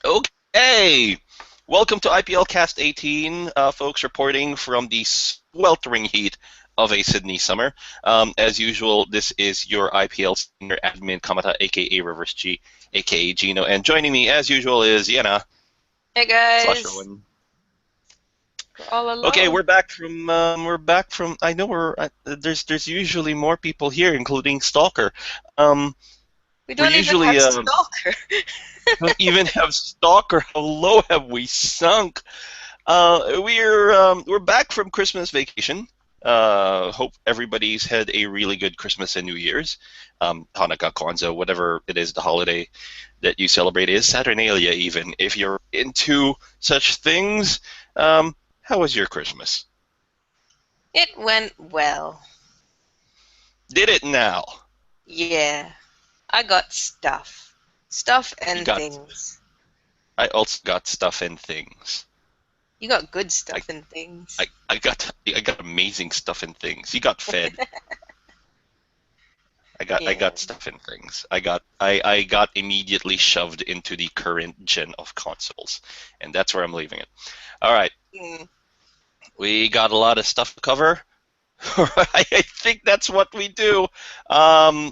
Okay, welcome to IPLcast 18, folks, reporting from the sweltering heat of a Sydney summer. As usual, this is your IPL senior admin Kamata, aka Reverse G, aka Gino, and joining me as usual is Yenna Hey slash guys, Rowan. we're all Okay, alone. we're back from. I know there's usually more people here, including Stalker. Um, We we're don't even usually have Stalker. don't even have Stalker. How low have we sunk? We're back from Christmas vacation. Hope everybody's had a really good Christmas and New Year's. Hanukkah, Kwanzaa, whatever it is, the holiday that you celebrate is Saturnalia. Even if you're into such things, how was your Christmas? It went well. Did it now? Yeah, I got stuff. Stuff You and got. things. I also got stuff and things. You got good I, stuff and things. I got amazing stuff and things. You got fed. I got Yeah. stuff and things. I got immediately shoved into the current gen of consoles, and that's where I'm leaving it. All right, Mm. we got a lot of stuff to cover. I think that's what we do.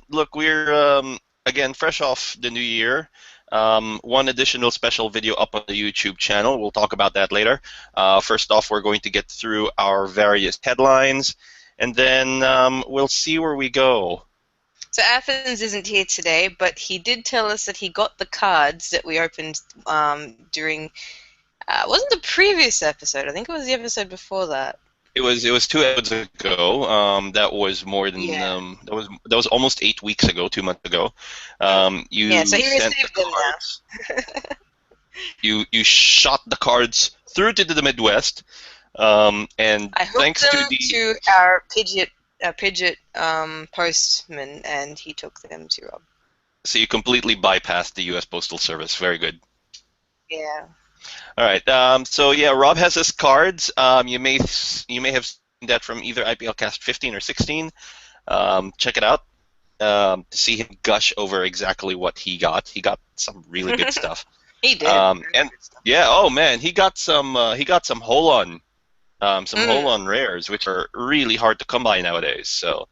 Look, we're again fresh off the new year. One additional special video up on the YouTube channel. We'll talk about that later. First off, we're going to get through our various headlines, and then we'll see where we go. So Athens isn't here today, but he did tell us that he got the cards that we opened during. Wasn't the previous episode? I think it was the episode before that. It was 2 episodes ago. That was more than Yeah. that was almost 8 weeks ago, 2 months ago. Mm. Yeah. So You he sent the received them cards. You shot the cards through to the Midwest, and I hooked thanks to them the to our Pidgeot postman, and he took them to Rob. so you completely bypassed the U.S. Postal Service. Very good. Yeah. All right. So yeah, Rob has his cards. You may have seen that from either IPLcast 15 or 16. Check it out. To see him gush over exactly what he got. He got some really good stuff. He did. Really And good stuff. yeah, oh man, he got some Mm. hole-on rares, which are really hard to come by nowadays. So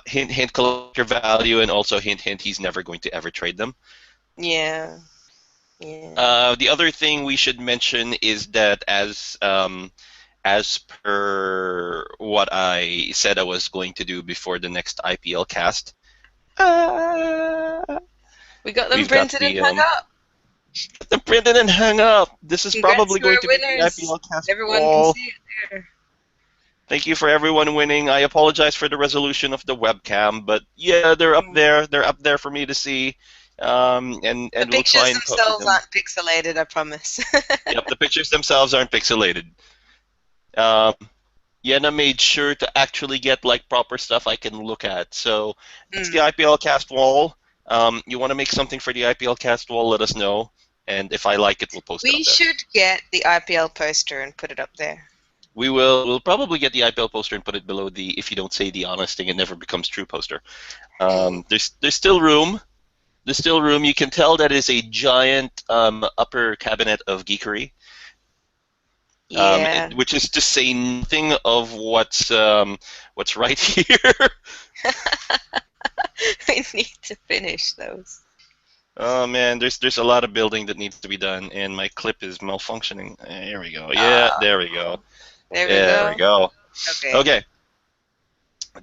hint hint collector value, and also hint hint he's never going to ever trade them. Yeah. Yeah. The other thing we should mention is that as per what I said I was going to do before the next IPL cast, uh, We got them we've got printed and the hung up. printed and hung up. This is Congrats probably to going our to be the winners. IPL cast Everyone can wall. see it there. Thank you for everyone winning. I apologize for the resolution of the webcam, but yeah, they're up Mm. there. They're up there for me to see, The and we'll try pictures and cover themselves them. aren't pixelated, I promise. Yep, the pictures themselves aren't pixelated. Um, Yena made sure to actually get like proper stuff I can look at. So that's the Mm. IPL cast wall. You want to make something for the IPL cast wall? Let us know, and if I like it, we'll post it We up there. should get the IPL poster and put it up there. We'll probably get the IPL poster and put it below the "If you don't say the honest thing, it never becomes true" poster. Mm. There's still room. There's still room. You can tell that is a giant upper cabinet of geekery, Yeah. which is to say nothing of what's right here. We need to finish those. Oh man, there's a lot of building that needs to be done, and my clip is malfunctioning. There we go. Yeah, Uh, there we go. there we There we go. go. Okay. Okay.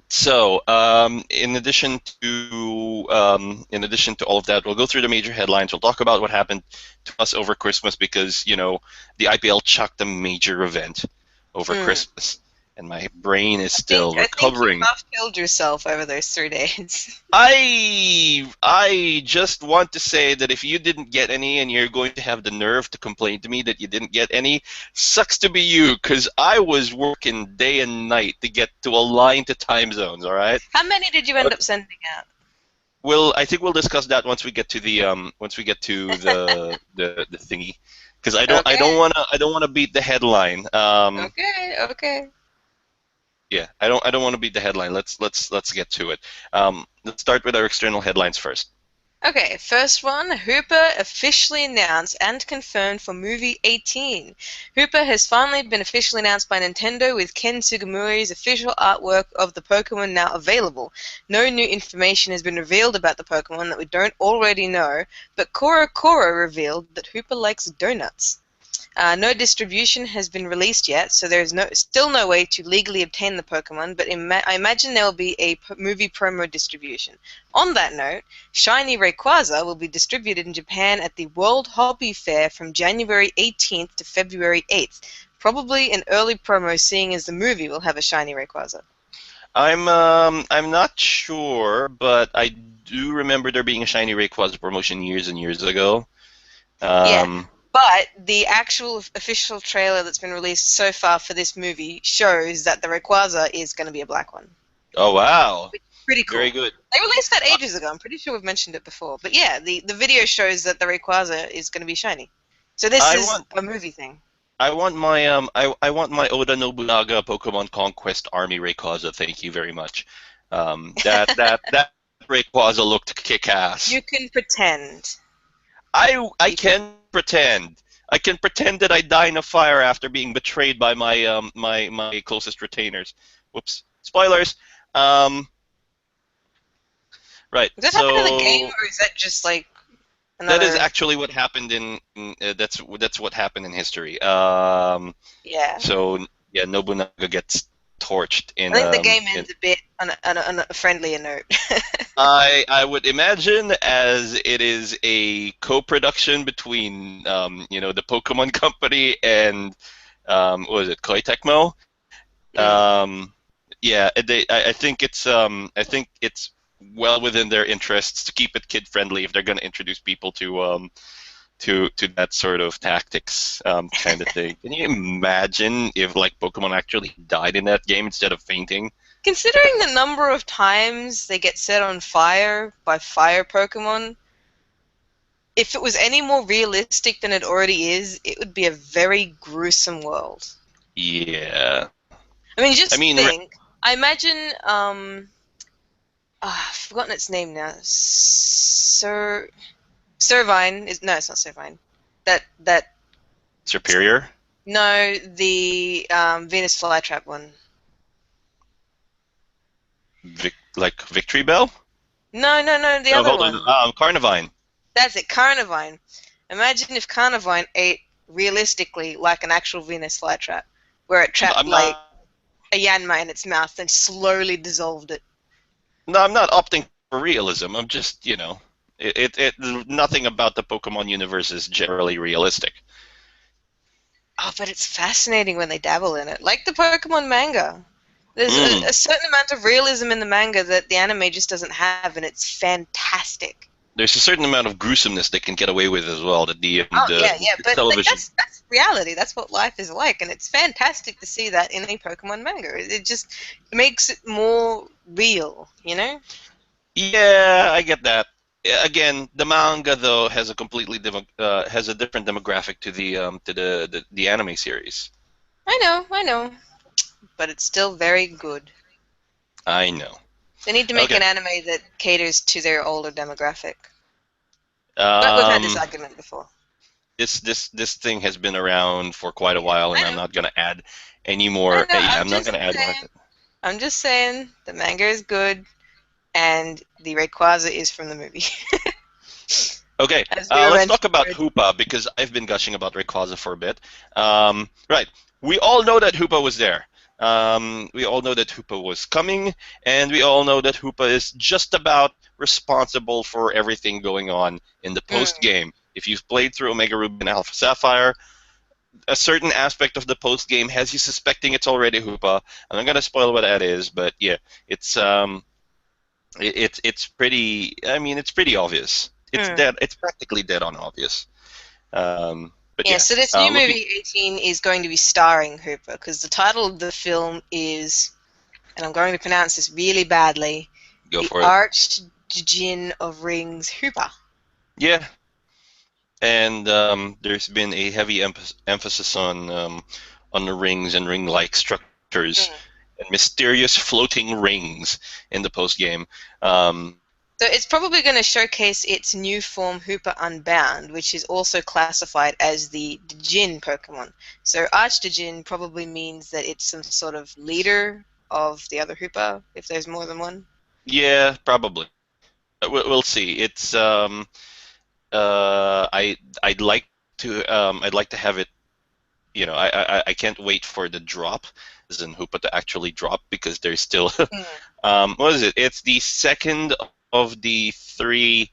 So, in addition to all of that, we'll go through the major headlines. We'll talk about what happened to us over Christmas because the IPL chucked a major event over Mm. Christmas, and my brain is I think still I think you recovering. half killed yourself over those 3 days. I just want to say that if you didn't get any and you're going to have the nerve to complain to me that you didn't get any, sucks to be you, because I was working day and night to get to align to time zones. All right. How many did you end up sending out? I think we'll discuss that once we get to the thingy, because Okay. I don't wanna beat the headline. Okay. Okay. Yeah, I don't want to beat the headline. Let's get to it. Let's start with our external headlines first. Okay, first one, Hoopa officially announced and confirmed for movie 18. Hoopa has finally been officially announced by Nintendo with Ken Sugimori's official artwork of the Pokémon now available. No new information has been revealed about the Pokémon that we don't already know, but Koro Koro revealed that Hoopa likes donuts. No distribution has been released yet, so there's still no way to legally obtain the Pokemon, but I imagine there will be a movie promo distribution. On that note, Shiny Rayquaza will be distributed in Japan at the World Hobby Fair from January 18th to February 8th. Probably an early promo, seeing as the movie will have a Shiny Rayquaza. I'm not sure, but I do remember there being a Shiny Rayquaza promotion years and years ago. Yeah. But the actual official trailer that's been released so far for this movie shows that the Rayquaza is going to be a black one. Oh wow! Which is pretty cool. Very good. They released that ages ago. I'm pretty sure we've mentioned it before. But yeah, the video shows that the Rayquaza is going to be shiny. So this is a movie thing. I want my I want my Oda Nobunaga Pokemon Conquest Army Rayquaza. Thank you very much. That Rayquaza looked kick-ass. You can pretend. I can pretend. I can pretend that I die in a fire after being betrayed by my my closest retainers. Whoops. Spoilers. Right. Does that happen in the game, or is that just like another... That is actually what happened in that's what happened in history. Yeah. So yeah, Nobunaga gets torched in. I think the game ends a bit on a friendlier note. I would imagine, as it is a co-production between the Pokemon Company and what was it, Koei Tecmo? Yeah, I think it's well within their interests to keep it kid friendly if they're going to introduce people to that sort of tactics kind of thing. Can you imagine if like Pokemon actually died in that game instead of fainting? Considering the number of times they get set on fire by fire Pokemon, if it was any more realistic than it already is, it would be a very gruesome world. Yeah. I mean, think. I imagine, I've forgotten its name now. Servine is... No, it's not Servine. That... Superior? No, the Venus Flytrap one. Like Victory Bell? No, the other one. Carnivine. That's it, Carnivine. Imagine if Carnivine ate realistically like an actual Venus flytrap, where it trapped a Yanma in its mouth and slowly dissolved it. No, I'm not opting for realism. I'm just, nothing about the Pokemon universe is generally realistic. Oh, but it's fascinating when they dabble in it, like the Pokemon manga. There's a certain amount of realism in the manga that the anime just doesn't have, and it's fantastic. There's a certain amount of gruesomeness they can get away with as well. That the but television... that's reality. That's what life is like, and it's fantastic to see that in a Pokemon manga. It just makes it more real, you know? Yeah, I get that. Again, the manga though has a completely different demographic to the anime series. I know. But it's still very good. I know. They need to make an anime that caters to their older demographic. But we've had this argument before. This thing has been around for quite a while, and I'm not going to add any more. I'm not going to add more. I'm just saying the manga is good, and the Rayquaza is from the movie. Okay, let's talk about Hoopa, because I've been gushing about Rayquaza for a bit. Right, we all know that Hoopa was there. We all know that Hoopa was coming, and we all know that Hoopa is just about responsible for everything going on in the post-game. If you've played through Omega Ruby and Alpha Sapphire, a certain aspect of the post-game has you suspecting it's already Hoopa. I'm not going to spoil what that is, but yeah, it's pretty... I mean, it's pretty obvious. It's dead. It's practically dead on obvious. But yeah, so this new movie 18 is going to be starring Hoopa, because the title of the film is, and I'm going to pronounce this really badly, The Archdjinn of Rings Hoopa. Yeah, and there's been a heavy emphasis on the rings and ring-like structures and mysterious floating rings in the post-game. So So it's probably going to showcase its new form, Hoopa Unbound, which is also classified as the Djinn Pokemon. So Archdjinn probably means that it's some sort of leader of the other Hoopa, if there's more than one. Yeah, probably. We'll see. It's I'd like to have it. You know, I can't wait for the drop, as in Hoopa to actually drop, because there's still Mm. what is it? It's the second of the three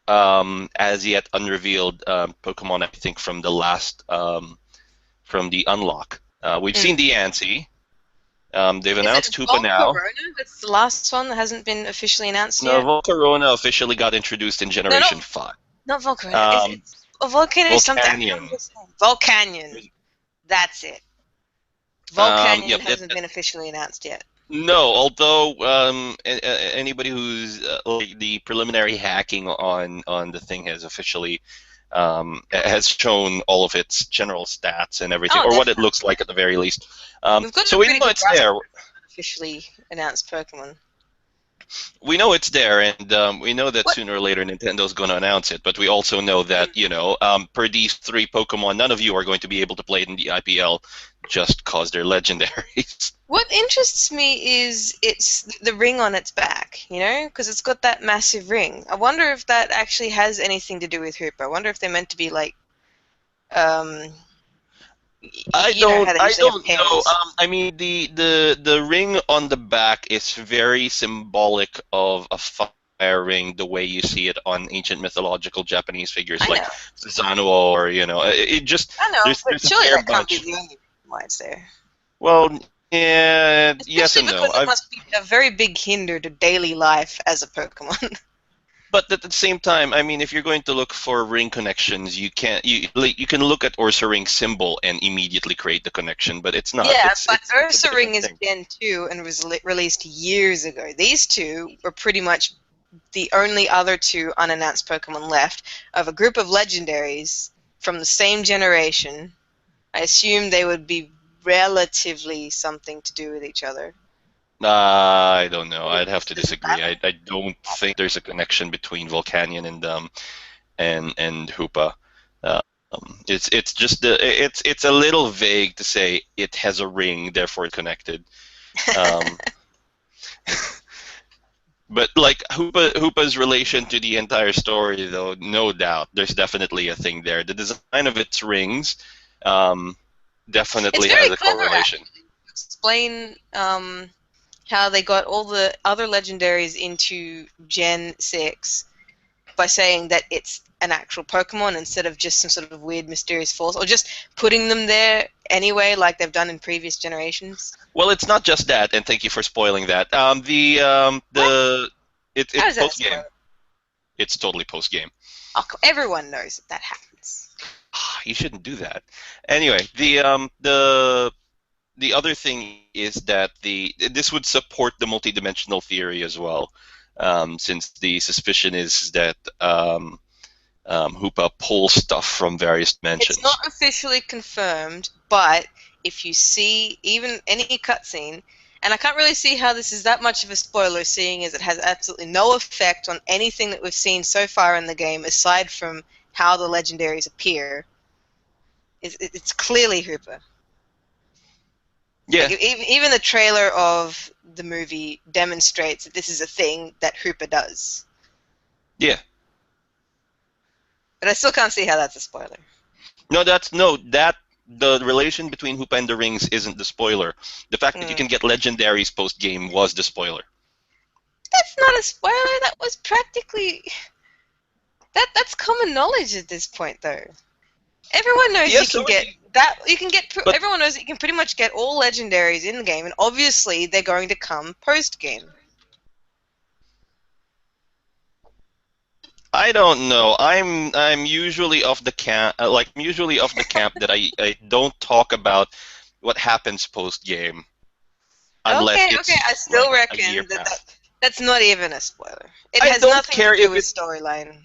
as yet unrevealed Pokemon, I think, from the last from the unlock. We've seen the Ansi. They've Is it announced Hoopa now. Volcarona? That's the last one that hasn't been officially announced No, yet? Volcarona officially got introduced in No, Generation 5. not Volcarona. Is Um, it a Volcano something? I can't Volcanion. remember its name. Volcanion. That's it. Volcanion Yep. hasn't been officially announced yet. No, although anybody who's like the preliminary hacking on the thing has officially has shown all of its general stats and everything, Oh, or what it definitely. looks like at the very least. We've got So a we pretty know good it's grasp there. of officially announced Pokemon. We know it's there, and we know that What? sooner or later Nintendo's going to announce it. But we also know that, you know, per these three Pokemon, none of you are going to be able to play it in the IPL just cause they're legendaries. What interests me is it's the ring on its back, you know, because it's got that massive ring. I wonder if that actually has anything to do with Hoopa. I wonder if they're meant to be like, um, you know how they I usually have don't know. pairs. I mean, the ring on the back is very symbolic of a fire ring, the way you see it on ancient mythological Japanese figures I like know, Susanoo, or you know, it just I know, but there's a surely fair that can't be bunch. the only reason why it's there. Well, yeah, yes Especially and no. because it must be a very big hinder to daily life as a Pokemon. But at the same time, I mean, if you're going to look for ring connections, you can look at Ursa Ring symbol and immediately create the connection, but it's not. Yeah, but It's a Ursa Ring different is thing. Gen 2 and was released years ago. These two were pretty much the only other two unannounced Pokemon left of a group of legendaries from the same generation. I assume they would be relatively something to do with each other. I don't know. Maybe I'd have to there's a disagree. battle. I don't think there's a connection between Volcanion and Hoopa. It's just it's a little vague to say it has a ring, therefore it's connected. Um, but like Hoopa's relation to the entire story, though, no doubt, there's definitely a thing there. The design of its rings um, It's definitely very has a clever, correlation. actually, to explain how they got all the other legendaries into Gen 6 by saying that it's an actual Pokemon instead of just some sort of weird mysterious force, or just putting them there anyway like they've done in previous generations. Well, it's not just that, and thank you for spoiling that. What? How It's is that a post game. spoiler? It's totally post game. Oh, everyone knows that happens. You shouldn't do that. Anyway, the other thing is that this would support the multidimensional theory as well, since the suspicion is that Hoopa pulls stuff from various It's dimensions. not officially confirmed, but if you see even any cutscene, and I can't really see how this is that much of a spoiler, seeing as it has absolutely no effect on anything that we've seen so far in the game, aside from how the legendaries appear. It's clearly Hoopa. Yeah, Like, even the trailer of the movie demonstrates that this is a thing that Hoopa does. yeah. But I still can't see how that's a spoiler. No, that the relation between Hoopa and the rings isn't the spoiler. The fact that you can get legendaries post game was the spoiler. That's not a spoiler. That was practically that's common knowledge at this point, though. Everyone knows Yes, you can so get that. You can get. but Everyone knows that you can pretty much get all legendaries in the game, and obviously they're going to come post game. I don't know. I'm usually of the camp that I don't talk about what happens post game unless Okay, it's I still like a year reckon past. that's not even a spoiler. It I has don't nothing care to do if with it's storyline.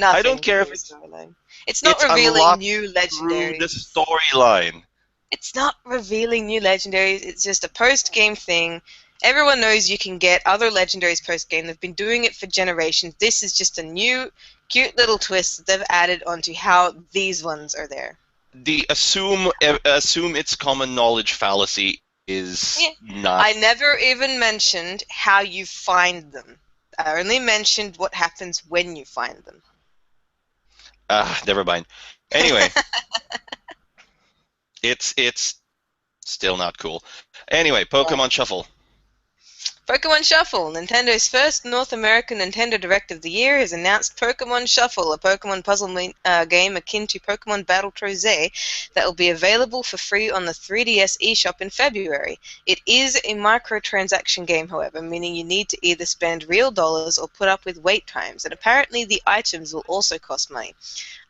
I don't Nothing to care do if with storyline. It's not it's revealing unlocked new through the legendaries. storyline. It's not revealing new legendaries. It's just a post game thing. Everyone knows you can get other legendaries post-game. They've been doing it for generations. This is just a new, cute little twist that they've added onto how these ones are there. The assume it's common knowledge fallacy is Yeah. not. I never even mentioned how you find them. I only mentioned what happens when you find them. Never mind. Anyway, it's still not cool. Anyway, Pokemon Shuffle. Pokemon Shuffle, Nintendo's first North American Nintendo Direct of the year, has announced Pokemon Shuffle, a Pokemon puzzle game akin to Pokemon Battle Troze that will be available for free on the 3DS eShop in February. It is a microtransaction game, however, meaning you need to either spend real dollars or put up with wait times, and apparently the items will also cost money.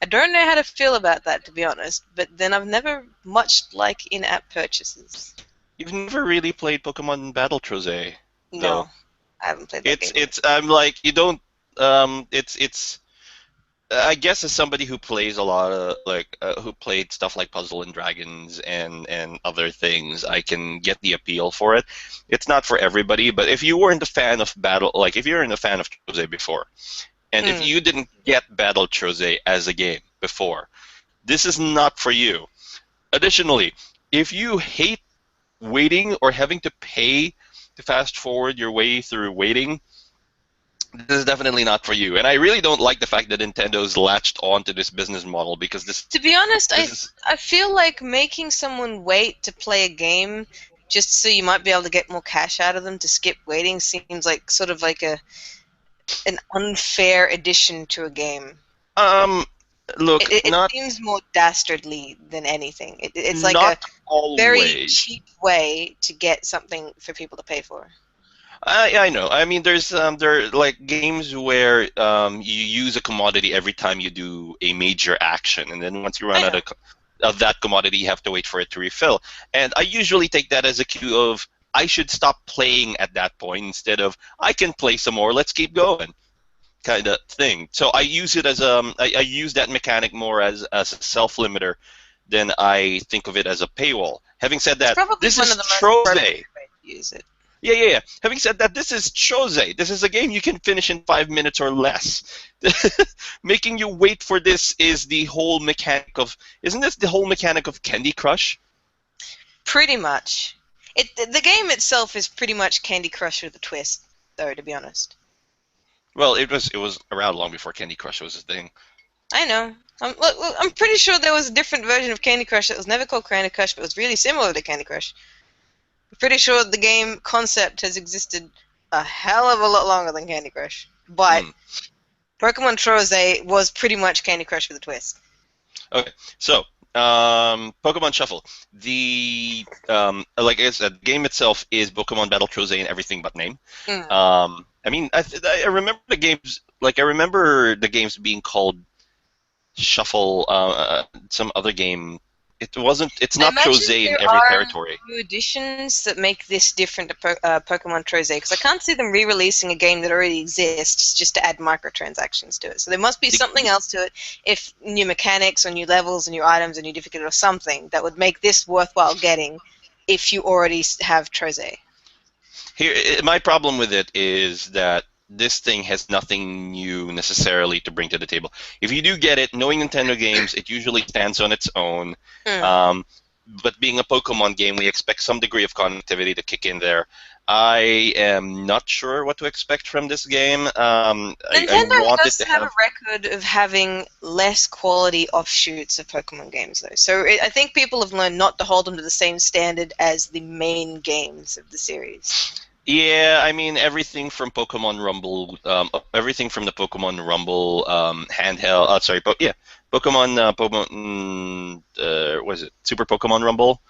I don't know how to feel about that, to be honest, but then I've never much like in-app purchases. You've never really played Pokemon Battle Troze. No, Though. I haven't played that game. I'm like, you don't. It's. I guess as somebody who plays a lot of who played stuff like Puzzle and Dragons and other things, I can get the appeal for it. It's not for everybody, but if you weren't a fan of if you're a fan of Troze before, and if you didn't get Battle Troze as a game before, this is not for you. Additionally, if you hate waiting or having to pay to fast forward your way through waiting, this is definitely not for you. And I really don't like the fact that Nintendo's latched onto this business model because this. To be honest, I feel like making someone wait to play a game just so you might be able to get more cash out of them to skip waiting seems like sort of like an unfair addition to a game. Look, it seems more dastardly than anything. It's like a always. very cheap way to get something for people to pay for. I know. I mean, there are like games where you use a commodity every time you do a major action, and then once you run out of that commodity, you have to wait for it to refill. And I usually take that as a cue of I should stop playing at that point instead of I can play some more. Let's keep going. Kind of thing. So I use it as I use that mechanic more as a self-limiter than I think of it as a paywall. Having said that, this is Troze. Use it. Yeah. Having said that, this is Troze. This is a game you can finish in 5 minutes or less. Making you wait for this is the whole mechanic of. Isn't this the whole mechanic of Candy Crush? Pretty much. The game itself is pretty much Candy Crush with a twist, though, to be honest. Well, it was around long before Candy Crush was a thing. I know. I'm pretty sure there was a different version of Candy Crush that was never called Candy Crush, but was really similar to Candy Crush. I'm pretty sure the game concept has existed a hell of a lot longer than Candy Crush. But Pokemon Troze was pretty much Candy Crush with a twist. Okay, so Pokemon Shuffle. The like I said, the game itself is Pokemon Battle Troze in everything but name. I mean, I remember the games. Like I remember the games being called Shuffle. Some other game. It's not Troze in every territory. New additions that make this different to Pokemon Troze, because I can't see them re-releasing a game that already exists just to add microtransactions to it. So there must be something else to it, if new mechanics or new levels or new items or new difficulty or something that would make this worthwhile getting if you already have Troze. Here, my problem with it is that this thing has nothing new necessarily to bring to the table. If you do get it, knowing Nintendo games, it usually stands on its own. But being a Pokemon game, we expect some degree of connectivity to kick in there. I am not sure what to expect from this game. Nintendo does have a record of having less quality offshoots of Pokemon games, though. So I think people have learned not to hold them to the same standard as the main games of the series. Yeah, I mean everything from Pokemon Rumble, everything from the Pokemon Rumble handheld. Pokemon. Was it Super Pokemon Rumble?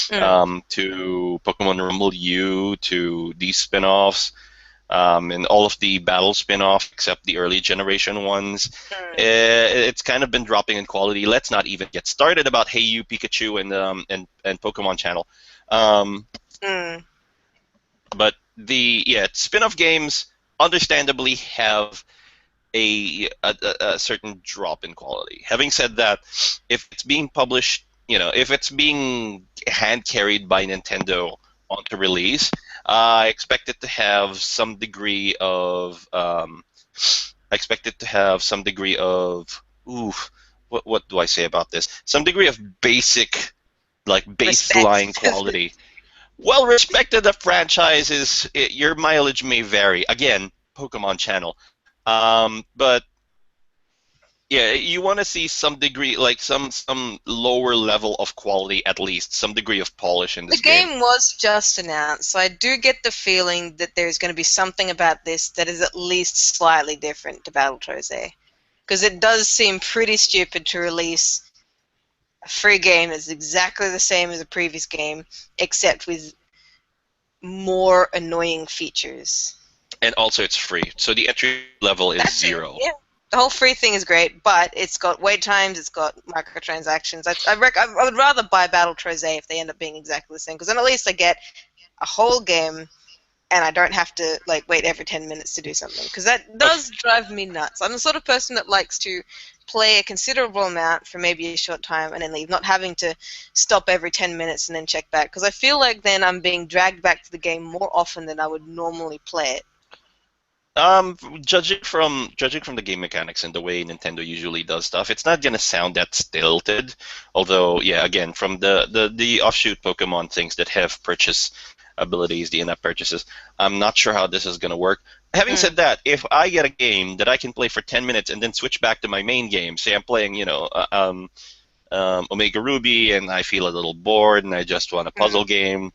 To Pokemon Rumble U, to these spin-offs, and all of the battle spin-offs except the early generation ones. It's kind of been dropping in quality. Let's not even get started about Hey You, Pikachu, and Pokemon Channel. But the spin-off games understandably have a certain drop in quality. Having said that, if it's being published, if it's being hand carried by Nintendo onto release, I expect it to have some degree of I expect it to have some degree of what do I say about this? Some degree of basic, like Respect. baseline quality. Well respected the franchise is your mileage may vary. Again, Pokemon Channel, but yeah, you want to see some degree, like some lower level of quality at least, some degree of polish in The this game. game was just announced, so I do get the feeling that there's going to be something about this that is at least slightly different to Battletoads, because it does seem pretty stupid to release a free game that's exactly the same as a previous game, except with more annoying features. And also it's free, so the entry level is That's it. 0. Yeah. The whole free thing is great, but it's got wait times, it's got microtransactions. I would rather buy Battletoads if they end up being exactly the same, because then at least I get a whole game and I don't have to like wait every 10 minutes to do something, because that does drive me nuts. I'm the sort of person that likes to play a considerable amount for maybe a short time and then leave, not having to stop every 10 minutes and then check back, because I feel like then I'm being dragged back to the game more often than I would normally play it. Judging from the game mechanics and the way Nintendo usually does stuff, it's not gonna sound that stilted. Although, yeah, again, from the offshoot Pokemon things that have purchase abilities, the in-app purchases, I'm not sure how this is gonna work. Having said that, if I get a game that I can play for 10 minutes and then switch back to my main game, say I'm playing, Omega Ruby, and I feel a little bored and I just want a puzzle game,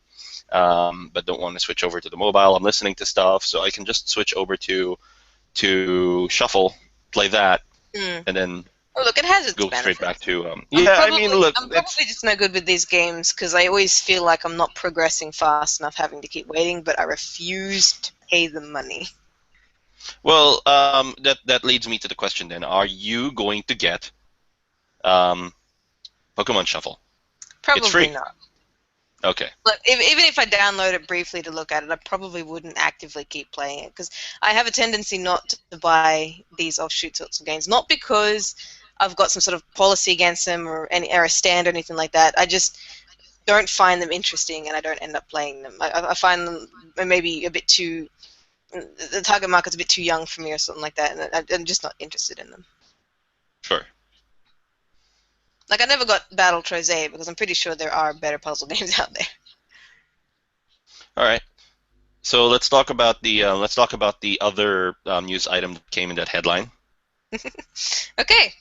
but don't want to switch over to the mobile. I'm listening to stuff, so I can just switch over to Shuffle, play that, Mm. and then Oh, look, it has its go straight benefits. back to yeah. I mean, look, I'm it's probably just no good with these games because I always feel like I'm not progressing fast enough having to keep waiting, but I refuse to pay the money. well. That leads me to the question then: are you going to get um, Pokemon Shuffle? It's Probably free. not. Okay. But even if I download it briefly to look at it, I probably wouldn't actively keep playing it because I have a tendency not to buy these offshoot sorts of games. Not because I've got some sort of policy against them or a stand or anything like that. I just don't find them interesting and I don't end up playing them. I find them maybe a bit too. The target market's a bit too young for me or something like that, and I'm just not interested in them. Sure. Like I never got Battletoads because I'm pretty sure there are better puzzle games out there. All right. So let's talk about the other news item that came in that headline. Okay,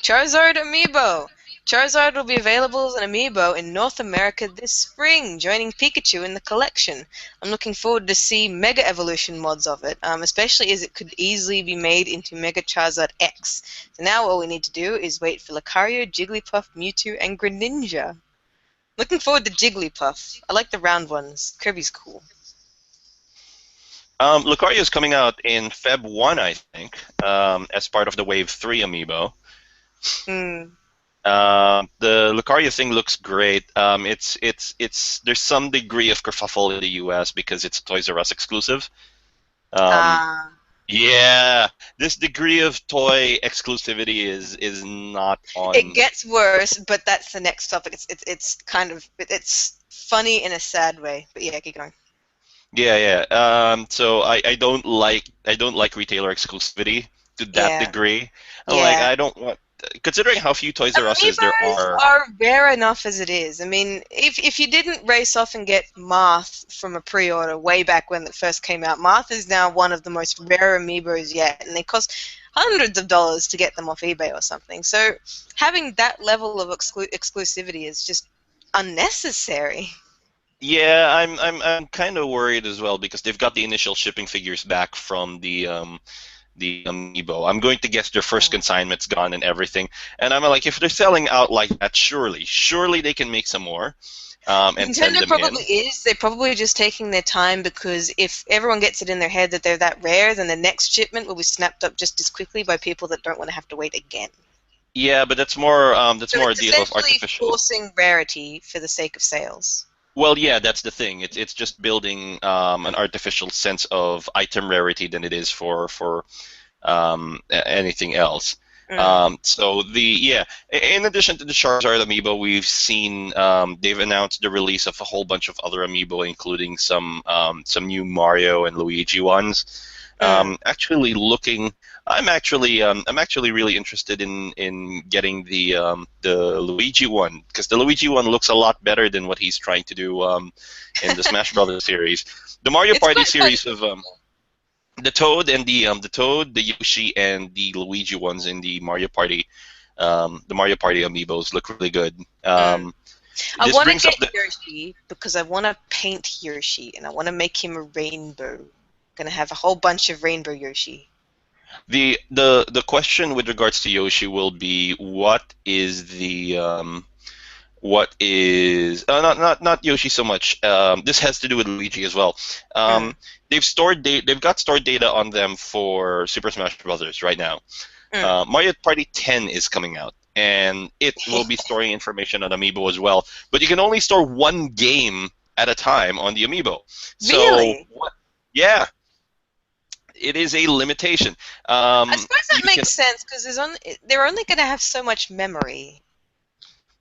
Charizard Amiibo. Charizard will be available as an amiibo in North America this spring, joining Pikachu in the collection. I'm looking forward to see Mega Evolution mods of it, especially as it could easily be made into Mega Charizard X. So now all we need to do is wait for Lucario, Jigglypuff, Mewtwo, and Greninja. Looking forward to Jigglypuff. I like the round ones. Kirby's cool. Lucario is coming out in Feb 1, I think, as part of the Wave 3 amiibo. Hmm. The Lucario thing looks great. There's some degree of kerfuffle in the US because it's a Toys R Us exclusive. Um, Ah. yeah, this degree of toy exclusivity is not It on. gets worse, but that's the next topic. It's kind of it's funny in a sad way. But yeah, keep going. Yeah, yeah. So I don't like retailer exclusivity to that Yeah, degree. I'm like, yeah. I don't want, considering how few Toys R Us's there Amiibos are. are rare enough as it is. I mean, if you didn't race off and get Marth from a pre-order way back when it first came out, Marth is now one of the most rare Amiibos yet, and they cost hundreds of dollars to get them off eBay or something. So having that level of exclusivity is just unnecessary. Yeah, I'm kind of worried as well because they've got the initial shipping figures back from the Amiibo. I'm going to guess their first consignment's gone and everything. And I'm like, if they're selling out like that, surely they can make some more and send Nintendo them in. probably is. They're probably just taking their time because if everyone gets it in their head that they're that rare, then the next shipment will be snapped up just as quickly by people that don't want to have to wait again. Yeah, but that's So more a it's deal of essentially artificial. forcing rarity for the sake of sales. Well, yeah, that's the thing. It's just building an artificial sense of item rarity than it is for anything else. So in addition to the Charizard Amiibo, we've seen they've announced the release of a whole bunch of other Amiibo, including some new Mario and Luigi ones. Actually looking, I'm actually really interested in getting the Luigi one, because the Luigi one looks a lot better than what he's trying to do in the Smash Brothers series. The Mario It's Party quite funny. series of the Toad and the Toad, the Yoshi, and the Luigi ones in the Mario Party Amiibos look really good. I This want to brings up get the Yoshi because I want to paint Yoshi and I want to make him a rainbow. Gonna have a whole bunch of rainbow Yoshi. the question with regards to Yoshi will be not Yoshi so much. This has to do with Luigi as well. They've got stored data on them for Super Smash Brothers right now. Mario Party 10 is coming out, and it will be storing information on Amiibo as well. But you can only store one game at a time on the Amiibo. Really? So yeah, it is a limitation. I suppose that makes sense because they're only going to have so much memory.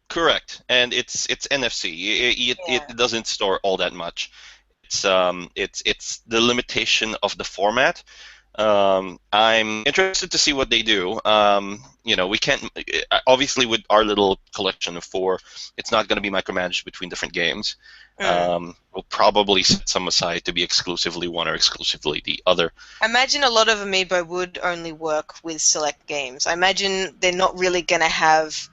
Correct, and it's NFC. It doesn't store all that much. It's the limitation of the format. I'm interested to see what they do. We can't obviously with our little collection of 4, it's not going to be micromanaged between different games. We'll probably set some aside to be exclusively one or exclusively the other. I imagine a lot of Amiibo would only work with select games. I imagine they're not really going to have,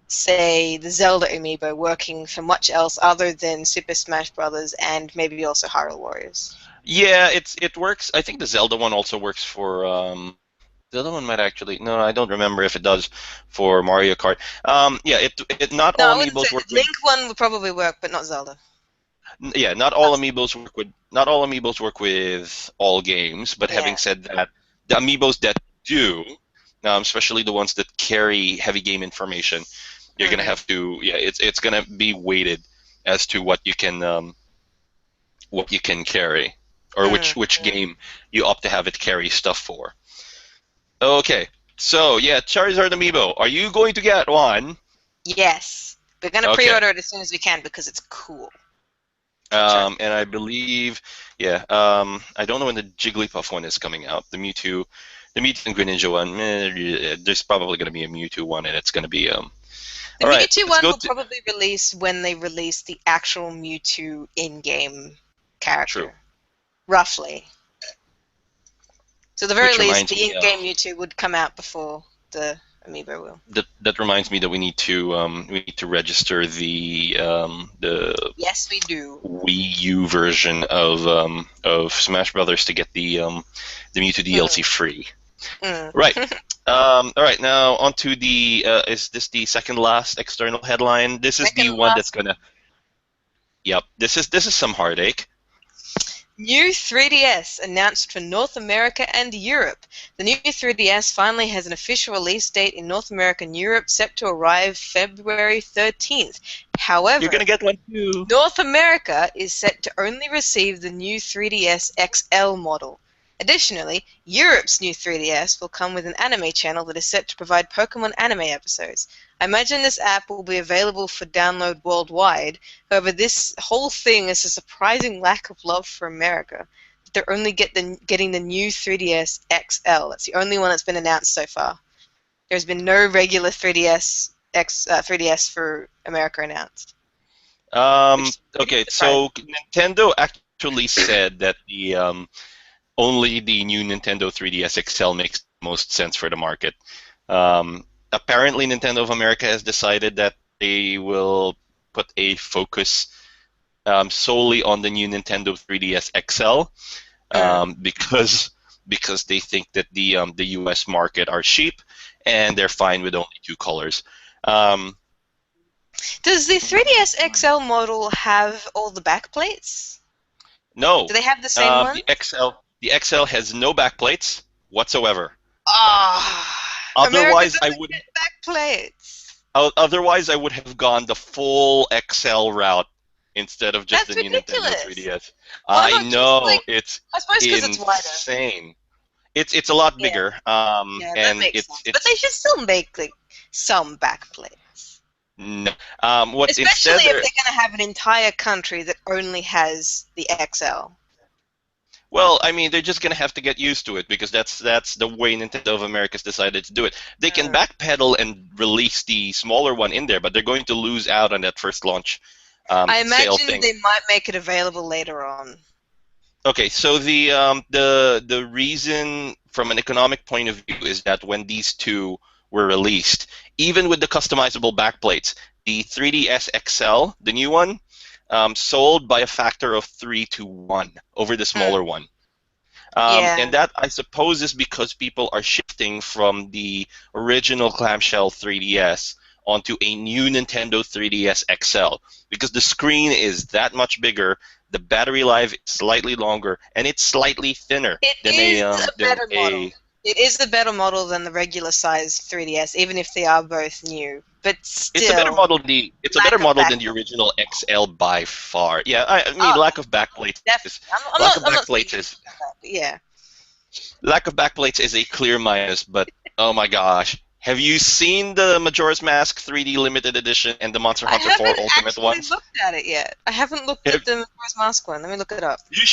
say, the Zelda Amiibo working for much else other than Super Smash Brothers and maybe also Hyrule Warriors. Yeah, it works. I think the Zelda one also works for. The other one might actually. No, I don't remember if it does for Mario Kart. Not all Amiibos work. Link one would probably work, but not Zelda. Yeah, not all Amiibos work with all games. But having said that, the Amiibos that do, especially the ones that carry heavy game information, you're gonna have to. Yeah, it's gonna be weighted as to what you can carry, or which game you opt to have it carry stuff for. Okay, so yeah, Charizard Amiibo. Are you going to get one? Yes, we're gonna pre-order it as soon as we can because it's cool. And I believe, I don't know when the Jigglypuff one is coming out. The Mewtwo and Greninja one. There's probably gonna be a Mewtwo one, and it's gonna be The Mewtwo one will probably release when they release the actual Mewtwo in-game character. True. Roughly. So at the very least, the in-game Mewtwo would come out before the Amiibo will. That reminds me that we need to register the Yes, we do. Wii U version of Smash Brothers to get the Mewtwo DLC free. Right. All right. Now onto the is this the second last external headline? This is the one that's gonna. Yep. This is some heartache. New 3DS announced for North America and Europe. The new 3DS finally has an official release date in North America and Europe, set to arrive February 13th. However, you're gonna get one too. North America is set to only receive the new 3DS XL model. Additionally, Europe's new 3DS will come with an anime channel that is set to provide Pokémon anime episodes. I imagine this app will be available for download worldwide. However, this whole thing is a surprising lack of love for America. They're only getting the new 3DS XL. That's the only one that's been announced so far. There's been no regular 3DS for America announced. Okay, so Nintendo actually said that only the new Nintendo 3DS XL makes the most sense for the market. Apparently, Nintendo of America has decided that they will put a focus solely on the new Nintendo 3DS XL because they think that the US market are cheap and they're fine with only 2 colors. Does the 3DS XL model have all the backplates? No. Do they have the same one? The XL has no backplates whatsoever. Otherwise, I would backplates. Otherwise, I would have gone the full XL route instead of just the new Nintendo 3DS. I know, it's I suppose because insane. It's a lot Yeah, bigger, yeah, that and makes sense. But they it's should still make like some backplates, no. What especially instead if they're they're going to have an entire country that only has the XL. Well, I mean, they're just gonna have to get used to it because that's the way Nintendo of America's decided to do it. They can Mm. backpedal and release the smaller one in there, but they're going to lose out on that first launch I sale imagine thing. they might make it available later on. Okay, so the reason from an economic point of view is that when these two were released, even with the customizable backplates, the 3DS XL, the new one, sold by a factor of 3 to 1 over the Mm. smaller one. And Yeah, that, I suppose, is because people are shifting from the original clamshell 3DS onto a new Nintendo 3DS XL because the screen is that much bigger, the battery life is slightly longer, and it's slightly thinner it than is a than better model. a. It is a better model than the regular size 3DS, even if they are both new. But It's a better still, model. It's a better lack of model than the backlight. original XL by far. Yeah, I mean, Oh, lack of backplates is definitely. lack of I'm not backplates speaking is about that. But yeah. Lack of backplates is a clear minus, but oh my gosh. Have you seen the Majora's Mask 3D limited edition and the Monster I Hunter 4 haven't Ultimate actually ones? looked at it yet. I haven't looked Have- at the Majora's Mask one. Let me look it up. you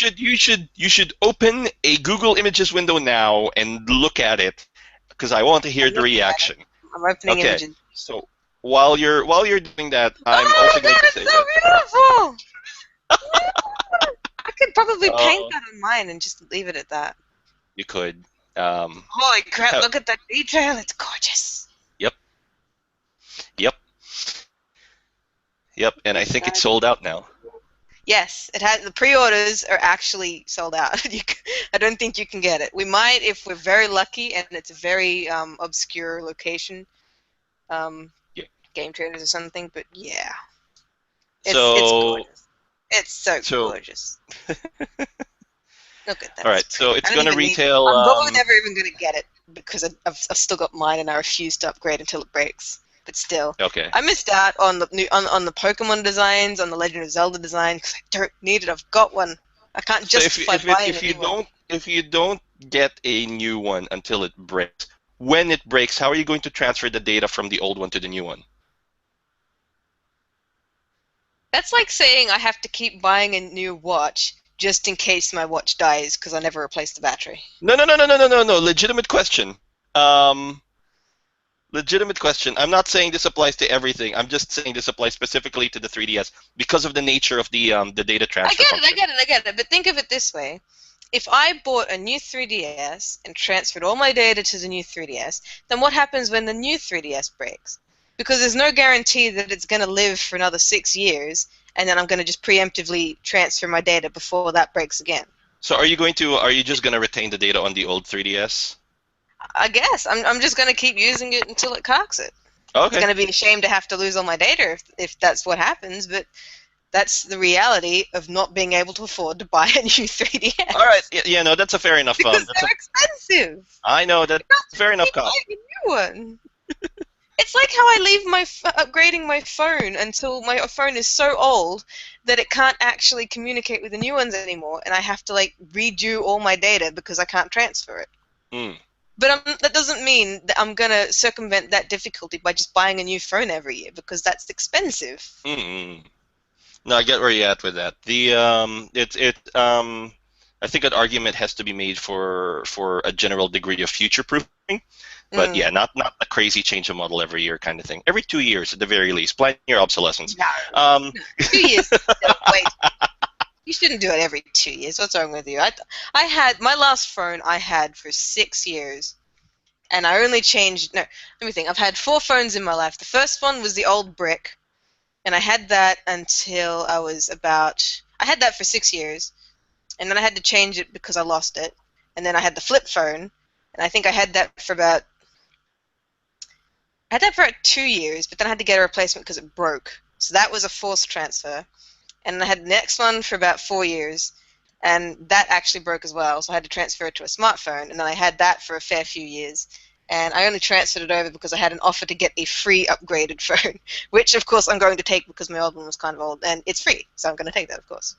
should open a Google Images window now and look at it because I want to hear I'm the looking at it. reaction. I'm opening Okay. images. So while you're doing that, I'm Oh also my going god, to it's say that so beautiful! I could probably paint uh, that on mine and just leave it at that. you could um Holy crap, have, look at that detail. It's gorgeous. yep, yep, yep, and I think it's sold out now. Yes, it has. The pre-orders are actually sold out. I don't think you can get it. We might if we're very lucky and it's a very obscure location, um, Yeah. Game Traders or something. But yeah, it's So gorgeous. It's so so gorgeous. Look at that. all It's right. So pretty. I it's don't going to even need. retail I'm probably never even going to get it because I've still got mine and I refuse to upgrade until it breaks. But still, okay. I missed out on the new on the Pokemon designs, on the Legend of Zelda design because I don't need it. I've got one. I can't So if justify if it, buying a if you new one. don't get a new one until it breaks, when it breaks, how are you going to transfer the data from the old one to the new one? That's like saying I have to keep buying a new watch just in case my watch dies because I never replaced the battery. No, no, no, no, no, no, no, no. Legitimate question. Um, legitimate question. I'm not saying this applies to everything. I'm just saying this applies specifically to the 3DS because of the nature of the data I transfer get it, I function. get it, I get it. But think of it this way. If I bought a new 3DS and transferred all my data to the new 3DS, then what happens when the new 3DS breaks? Because there's no guarantee that it's going to live for another 6 years, and then I'm going to just preemptively transfer my data before that breaks again. So are you just going to retain the data on the old 3DS? I guess. I'm just going to keep using it until it cocks it. It's Okay. going to be a shame to have to lose all my data if that's what happens, but that's the reality of not being able to afford to buy a new 3DS. All right. Yeah, no, that's a fair enough. Because That's they're expensive. I know that's a fair enough Keep cost. buying a new one. It's like how I leave my upgrading my phone until my phone is so old that it can't actually communicate with the new ones anymore, and I have to like redo all my data because I can't transfer it. Mm. But that doesn't mean that I'm gonna circumvent that difficulty by just buying a new phone every year because that's expensive. Mm-mm. No, I get where you're at with that. I think an argument has to be made for a general degree of future proofing, but Mm. yeah, not a crazy change of model every year kind of thing. Every 2 years at the very least, plan your obsolescence. No, Um, 2 years. Wait, you shouldn't do it every 2 years. What's wrong with you? I had my last phone I had for 6 years, and I only changed. No, let me think. I've had 4 phones in my life. The first one was the old brick, and I had that until I was about. I had that for 6 years, and then I had to change it because I lost it, and then I had the flip phone, and I think I had that for about. I had that for about 2 years, but then I had to get a replacement because it broke. So that was a forced transfer. And I had the next one for about 4 years, and that actually broke as well, so I had to transfer it to a smartphone, and then I had that for a fair few years. And I only transferred it over because I had an offer to get a free upgraded phone, which of course I'm going to take because my old one was kind of old, and it's free, so I'm going to take that, of course.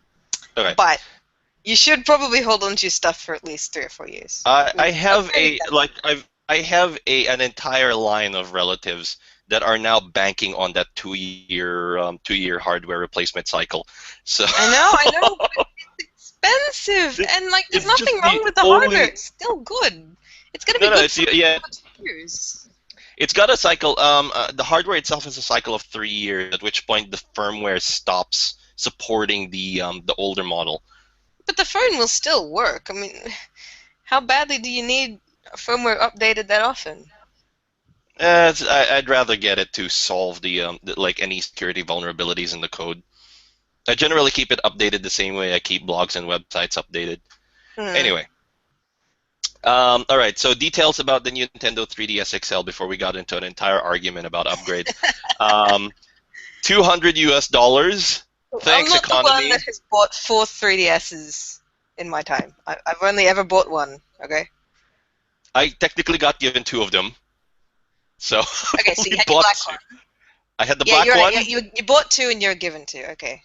okay. But You should probably hold on to your stuff for at least 3 or 4 years. I have Upgrading that. I have an entire line of relatives that are now banking on that 2-year hardware replacement cycle. So I know, but it's expensive, and like, there's it's nothing just the wrong with the hardware. only It's still good. It's gonna be no, good it's for yeah. years. It's got a cycle. The hardware itself is a cycle of 3 years, at which point the firmware stops supporting the older model. But the phone will still work. I mean, how badly do you need firmware updated that often? I'd rather get it to solve like any security vulnerabilities in the code. I generally keep it updated the same way I keep blogs and websites updated. Hmm. Anyway, all right. So details about the new Nintendo 3DS XL before we got into an entire argument about upgrades. 200 US dollars. I'm Thanks, not the one economy. that has bought 4 3DSs in my time. I've only ever bought one. Okay. I technically got given 2 of them. So Okay, I so you only had your bought black 2. one. I had the Yeah, black you're right. one. Yeah, you bought 2 and you're given 2. Okay.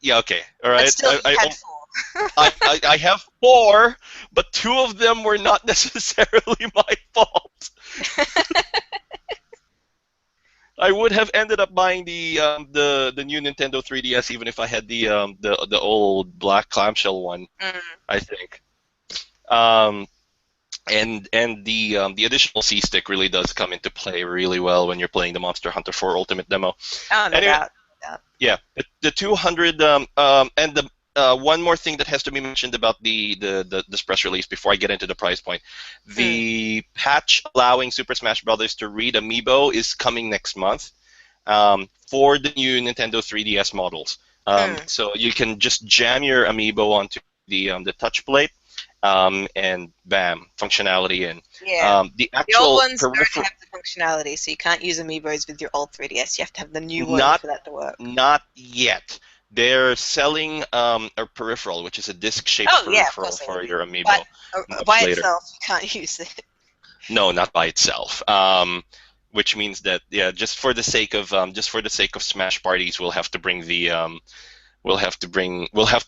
Yeah, okay. All But right. still, you had 4. I have 4, but 2 of them were not necessarily my fault. I would have ended up buying the new Nintendo 3DS even if I had the old black clamshell one, Mm. I think. Um, and the additional C stick really does come into play really well when you're playing the Monster Hunter 4 Ultimate demo. Oh, no Anyway, doubt. yeah, the 200 and the one more thing that has to be mentioned about this press release before I get into the price point. The patch allowing Super Smash Bros. To read Amiibo is coming next month for the new Nintendo 3DS models. So you can just jam your Amiibo onto the touch plate and bam, functionality in. Yeah. The The old actual ones don't peripheral, have the functionality, so you can't use Amiibos with your old 3DS. You have to have the new one not for that to work. not yet. They're selling a peripheral, which is a disc-shaped Oh, yeah, of peripheral course they for would. your But Amiibo by much later. itself, you can't use it. No, not by itself. Which means that yeah, just for the sake of Smash parties, we'll have to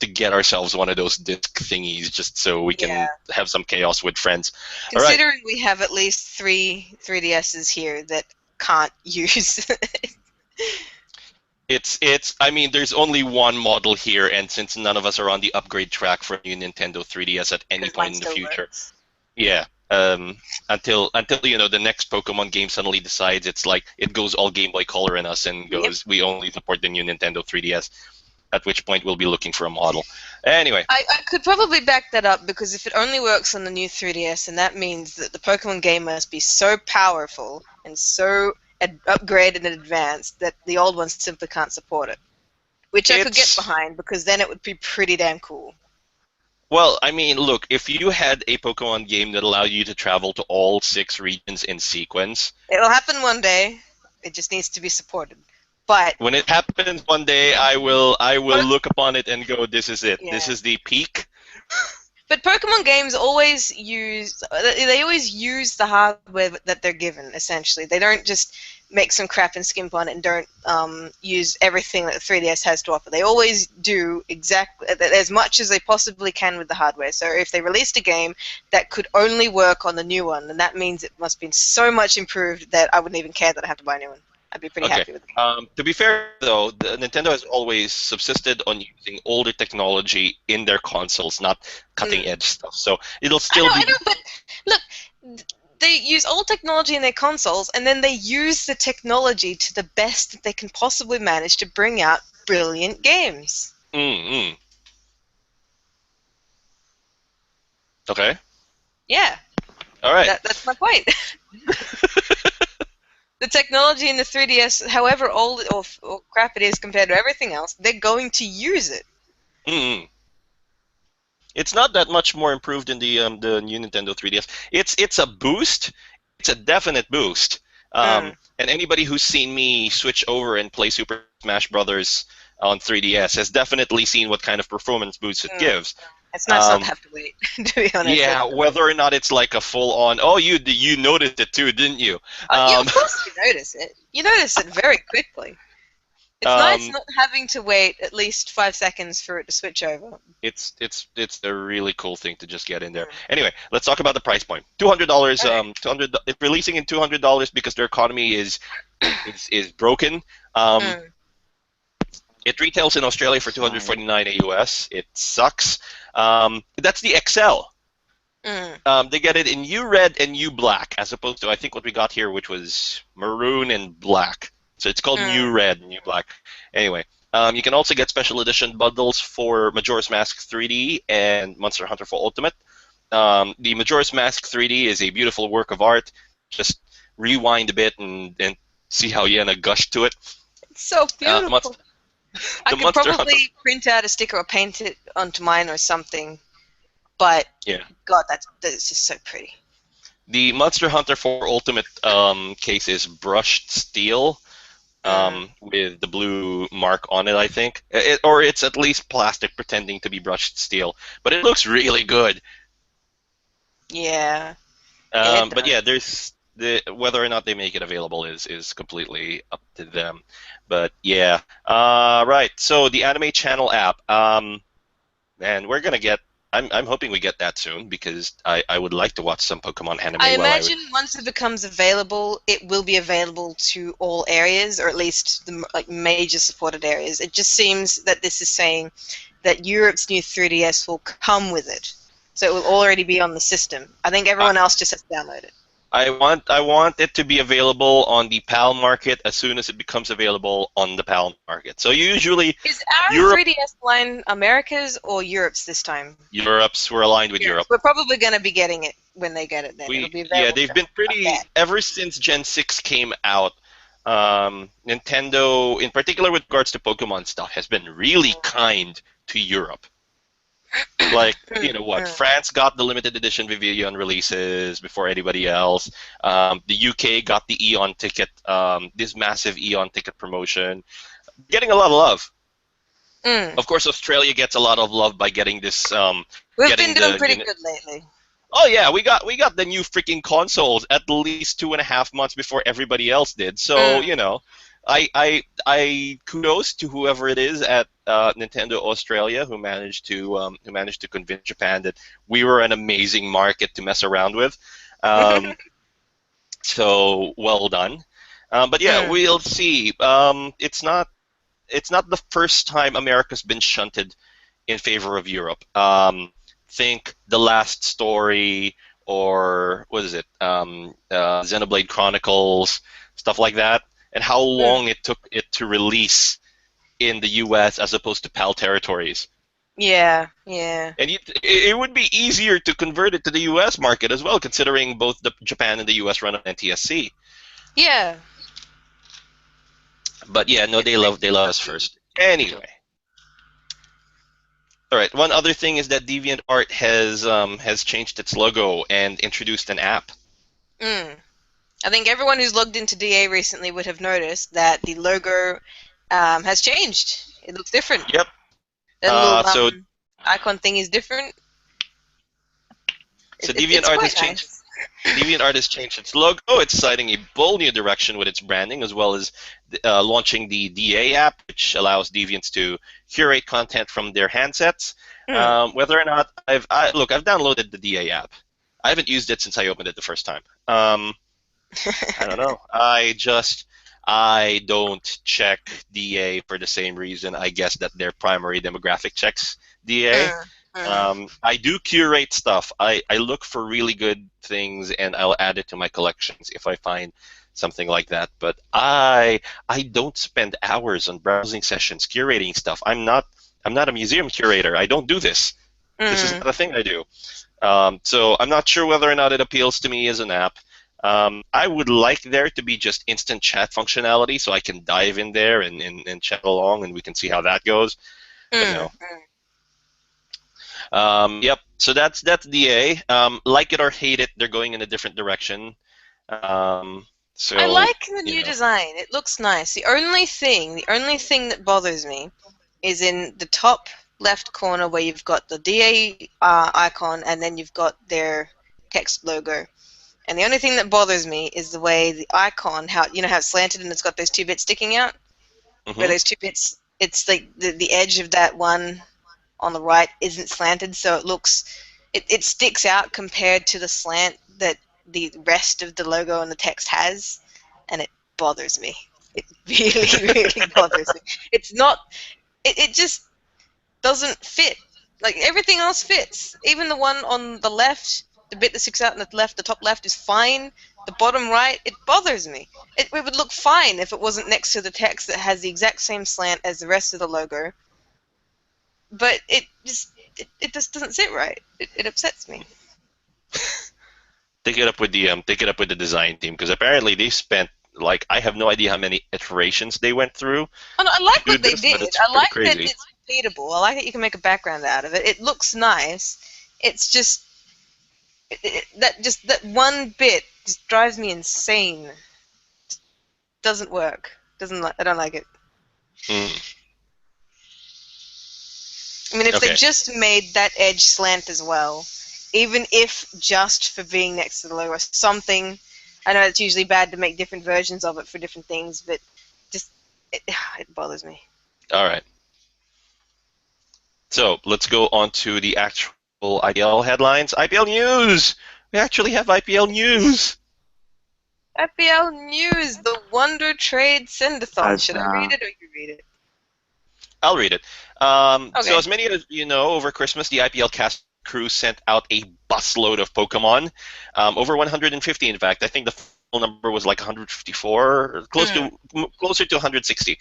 get ourselves one of those disc thingies just so we Yeah. can have some chaos with friends. All right. Considering we have at least 3 3DSs here that can't use I mean, there's only one model here, and since none of us are on the upgrade track for new Nintendo 3DS at any because mine point in the still future, works. yeah. Until the next Pokemon game suddenly decides it's like it goes all Game Boy Color in us and goes we only support the new Nintendo 3DS. At which point we'll be looking for a model. Anyway, I could probably back that up because if it only works on the new 3DS, and that means that the Pokemon game must be so powerful and so upgraded and advanced that the old ones simply can't support it. Which I could get it's behind because then it would be pretty damn cool. well, I mean, look, if you had a Pokemon game that allowed you to travel to all 6 regions in sequence, It'll happen one day. It just needs to be supported. But when it happens one day, I will But- look upon it and go, this is it. This Yeah. is the peak. But Pokemon games always use the hardware that they're given. Essentially, they don't just make some crap and skimp on it and don't use everything that the 3DS has to offer. They always do exactly as much as they possibly can with the hardware. So if they released a game that could only work on the new one, then that means it must have been so much improved that I wouldn't even care that I have to buy a new one. I'd be pretty Okay. happy with it. To be fair, though, Nintendo has always subsisted on using older technology in their consoles, not cutting-edge stuff. So it'll still I be. know, but look, they use old technology in their consoles, and then they use the technology to the best that they can possibly manage to bring out brilliant games. Mm-mm. Okay. Yeah, All right. that's my point. The technology in the 3DS, however old or crap it is compared to everything else, they're going to use it. Mm-mm. It's not that much more improved in the new Nintendo 3DS. It's a boost. It's a definite boost. And anybody who's seen me switch over and play Super Smash Brothers on 3DS has definitely seen what kind of performance boost it gives. It's nice not to have to wait, to be honest. Yeah, whether or not it's like a full-on. Oh, you noticed it too, didn't you? Yeah, of course you notice it. You notice it very quickly. It's nice not having to wait at least 5 seconds for it to switch over. It's a really cool thing to just get in there. Anyway, let's talk about the price point. $200. Okay. It's releasing in $200 because their economy is broken. It retails in Australia for $249 US. It sucks. That's the XL. They get it in U red and U black, as opposed to I think what we got here, which was maroon and black. So it's called U red and U black. Anyway, you can also get special edition bundles for Majora's Mask 3D and Monster Hunter for Ultimate. The Majora's Mask 3D is a beautiful work of art. Just rewind a bit and see how Yenna gushed to it. It's so beautiful. I could probably print out a sticker or paint it onto mine or something. But, God, that's just so pretty. The Monster Hunter for Ultimate case is brushed steel with the blue mark on it, I think. Or it's at least plastic pretending to be brushed steel. But it looks really good. Yeah. But yeah, there's whether or not they make it available is completely up to them. But yeah. Right, so the Anime Channel app. Man, we're going to get... I'm hoping we get that soon because I would like to watch some Pokemon anime. I imagine once it becomes available, it will be available to all areas, or at least the major supported areas. It just seems that this is saying that Europe's new 3DS will come with it, so it will already be on the system. I think everyone else just has to download it. I want it to be available on the PAL market as soon as it becomes available on the PAL market. So usually, is our 3DS line America's or Europe's this time? Europe's. We're aligned with Europe. We're probably going to be getting it when they get it. Then it'll be available. Yeah, they've been pretty ever since Gen 6 came out. Nintendo, in particular with regards to Pokemon stuff, has been really kind to Europe. Like, you know what, France got the limited edition Vivillon releases before anybody else. The UK got the Eon ticket, this massive Eon ticket promotion. Getting a lot of love. Of course, Australia gets a lot of love by getting this. We've been doing pretty good lately. Oh yeah, we got the new freaking consoles at least 2.5 months before everybody else did. So you know, I kudos to whoever it is at Nintendo Australia who managed to convince Japan that we were an amazing market to mess around with. So well done. But yeah, we'll see. It's not the first time America's been shunted in favor of Europe. Think The Last Story, or what is it? Xenoblade Chronicles, stuff like that. And how long it took it to release in the U.S. as opposed to PAL territories. Yeah, yeah. And it would be easier to convert it to the U.S. market as well, considering both Japan and the U.S. run on NTSC. Yeah. But yeah, no, they love us first. Anyway. All right. One other thing is that DeviantArt has changed its logo and introduced an app. I think everyone who's logged into DA recently would have noticed that the logo has changed. It looks different. Yep. The little so icon thing is different. So DeviantArt has changed. DeviantArt has changed its logo. It's citing a bold new direction with its branding, as well as launching the DA app, which allows deviants to curate content from their handsets. Whether or not I've downloaded the DA app. I haven't used it since I opened it the first time. I don't know. I don't check DA for the same reason, I guess, that their primary demographic checks DA. I do curate stuff. I look for really good things, and I'll add it to my collections if I find something like that. But I don't spend hours on browsing sessions curating stuff. I'm not a museum curator. I don't do this. This is not a thing I do. So I'm not sure whether or not it appeals to me as an app. I would like there to be just instant chat functionality, so I can dive in there and chat along, and we can see how that goes. But no. Yep. So that's DA. Like it or hate it, they're going in a different direction. So I like the new design. It looks nice. The only thing that bothers me is in the top left corner where you've got the DA icon and then you've got their text logo. And the only thing that bothers me is the way the icon, how it's slanted and it's got those 2 bits sticking out. where Mm-hmm. those two bits, it's like the edge of that one on the right isn't slanted, so it sticks out compared to the slant that the rest of the logo and the text has, and it bothers me. It really, really bothers me. It's not, it just doesn't fit. Like, everything else fits. Even the one on the left, the bit that sticks out on the left, the top left is fine. The bottom right, it bothers me. It would look fine if it wasn't next to the text that has the exact same slant as the rest of the logo. But it just doesn't sit right. It upsets me. Take it up with the design team, because apparently they spent, like, I have no idea how many iterations they went through And I to like do what they this, but did. it's I pretty like that crazy. it's repeatable. I like that you can make a background out of it. It looks nice. It's just that one bit just drives me insane. Doesn't work. I don't like it. Mm. I mean, if they Okay. just made that edge slant as well, even if just for being next to the logo, something. I know it's usually bad to make different versions of it for different things, but just it bothers me. All right. So let's go on to the actual IPL headlines. IPL news. We actually have IPL news. IPL news: the Wonder Trade Send-A-Thon. Should I read it or you read it? I'll read it. So Okay. as many of you know, over Christmas, the IPLcast crew sent out a busload of Pokemon. Over 150, in fact. I think the full number was like 154, closer to 160,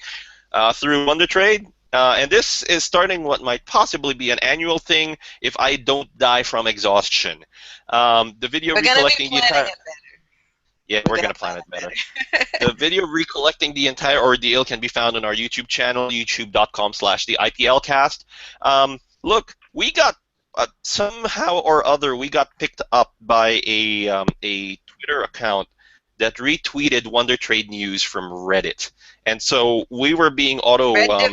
through Wonder Trade. And this is starting what might possibly be an annual thing if I don't die from exhaustion. The video We're gonna be recollecting the planning entire... it better. Yeah, We're we're gonna gonna plan plan it better. it better. The video recollecting the entire ordeal can be found on our YouTube channel, youtube.com/the IPLcast. Look, we got somehow or other we got picked up by a Twitter account that retweeted Wonder Trade news from Reddit, and so Reddit we were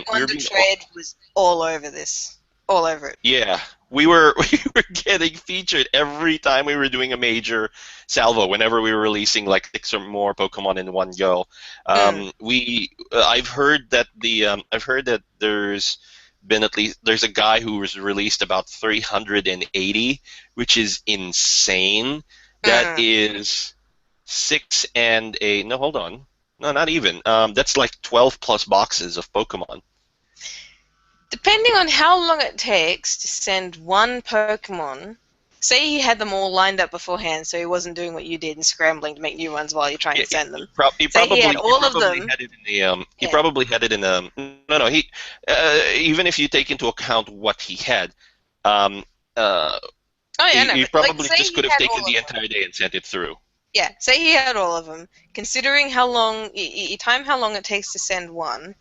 Wonder being Trade was all over this. All over it. yeah, we were we were getting featured every time we were doing a major salvo. Whenever we were releasing like 6 or more Pokemon in one go, I've heard that there's a guy who was released about 380, which is insane. That is 6 and a no, hold on, no, not even. That's like 12 plus boxes of Pokemon. Depending on how long it takes to send one Pokemon, say he had them all lined up beforehand, so he wasn't doing what you did and scrambling to make new ones while you're trying Yeah, to send them. he Say he had he all of probably them. had it in the he Yeah. probably had it in the no, he even if you take into account what he had, um uh Oh yeah, no, he but like probably say just he could have had taken all of the them. entire day and sent it through. Yeah, say he had all of them. Considering how long you time how long it takes to send one,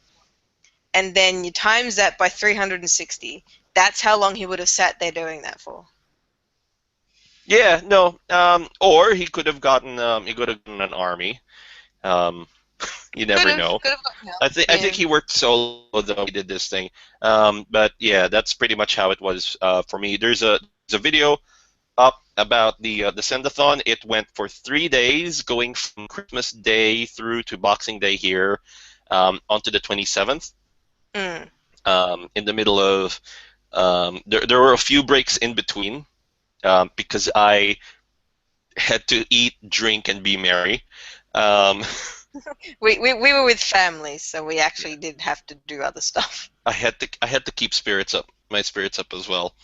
and then you times that by 360. That's how long he would have sat there doing that for. Yeah, no, or he could have gotten an army. Um, you never know. Could have gotten help. I Yeah. think he worked solo though he did this thing. But yeah, that's pretty much how it was for me. There's a video up about the Send-A-Thon. It went for 3 days, going from Christmas Day through to Boxing Day here, onto the 27th. Mm. In the middle of there were a few breaks in between because I had to eat, drink, and be merry. Um, We were with family, so we actually did have to do other stuff. I had to keep my spirits up as well.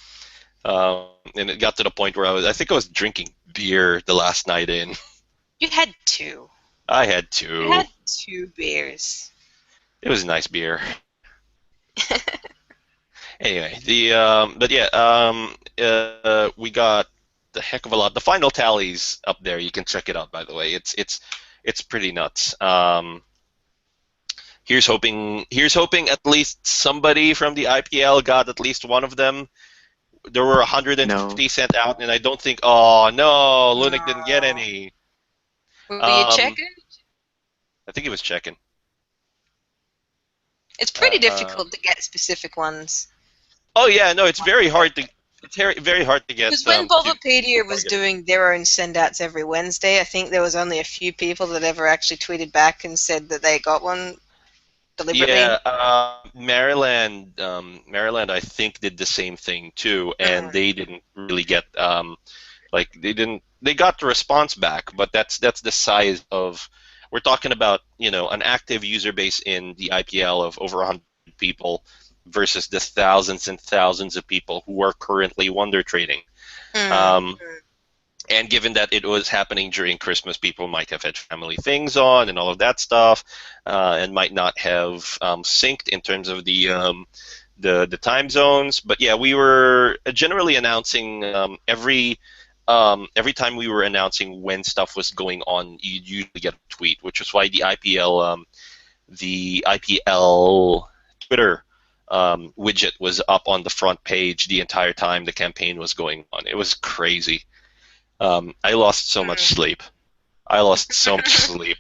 And it got to the point where I think I was drinking beer the last night in. You had two. I had You two. had two beers. It was nice beer. Anyway, but yeah, we got the heck of a lot. The final tallies up there. You can check it out, by the way. It's pretty nuts. Here's hoping at least somebody from the IPL got at least one of them. There were 150 sent out, and I don't think. Oh no, Lunik didn't get No. any. Were you Um, checking? I think he was checking. It's pretty Uh, difficult to get specific ones. oh yeah, no, it's very hard to. It's very hard to get. Because when Bulbapedia was target. doing their own send-outs every Wednesday, I think there was only a few people that ever actually tweeted back and said that they got one. deliberately. Yeah, Maryland, I think did the same thing too, and Mm, they didn't really get like they got the response back, but that's the size of we're talking about, an active user base in the IPL of over 100 people versus the thousands and thousands of people who are currently Wonder Trading. mm, Um, and given that it was happening during Christmas, people might have had family things on and all of that stuff, and might not have synced in terms of the time zones. But yeah, we were generally announcing every time we were announcing when stuff was going on, you'd usually get a tweet, which was why the IPL Twitter widget was up on the front page the entire time the campaign was going on. It was crazy. I lost so much mm. sleep. I lost so much sleep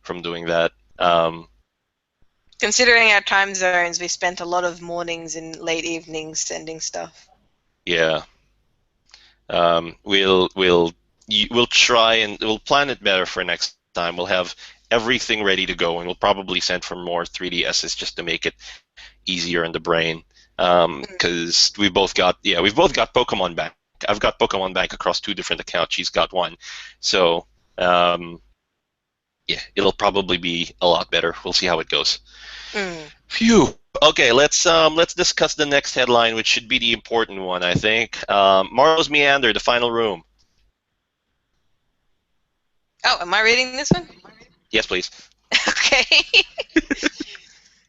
from doing that. Considering our time zones, we spent a lot of mornings and late evenings sending stuff. Yeah. We'll try and we'll plan it better for next time. We'll have everything ready to go, and we'll probably send for more 3DSs just to make it easier in the brain. Mm. Because we've both got Pokemon Bank. I've got Pokemon Bank across two different accounts. She's got one, so yeah, it'll probably be a lot better. We'll see how it goes. Mm. Phew. Okay, let's discuss the next headline, which should be the important one, I think. Marlo's Meander, the final room. Oh, am I reading this one? Yes, please. Okay.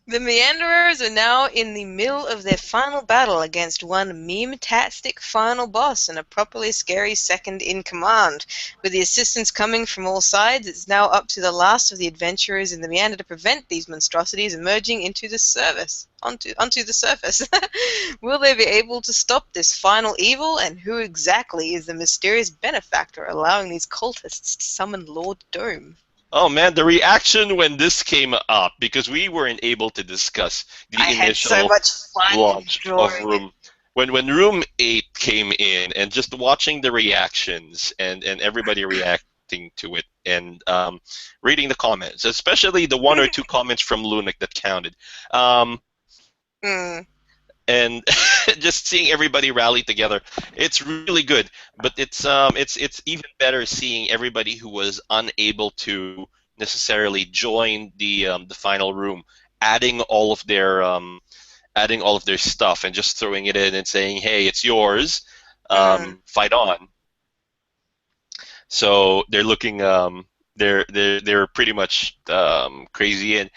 The Meanderers are now in the middle of their final battle against one meme-tastic final boss and a properly scary second in command. With the assistance coming from all sides, it's now up to the last of the adventurers in the Meander to prevent these monstrosities emerging onto the surface. Will they be able to stop this final evil, and who exactly is the mysterious benefactor allowing these cultists to summon Lord Dome? Oh man, the reaction when this came up, because we weren't able to discuss I the had so initial much fun launch of drawing it. Room. When Room 8 came in, and just watching the reactions and everybody reacting to it, and reading the comments, especially the one or two comments from Lunik that counted. Um, Mm. and just seeing everybody rally together, it's really good. But it's even better seeing everybody who was unable to necessarily join the final room, adding all of their stuff and just throwing it in and saying, "Hey, it's yours. Mm. Fight on." So they're looking. They're pretty much crazy. And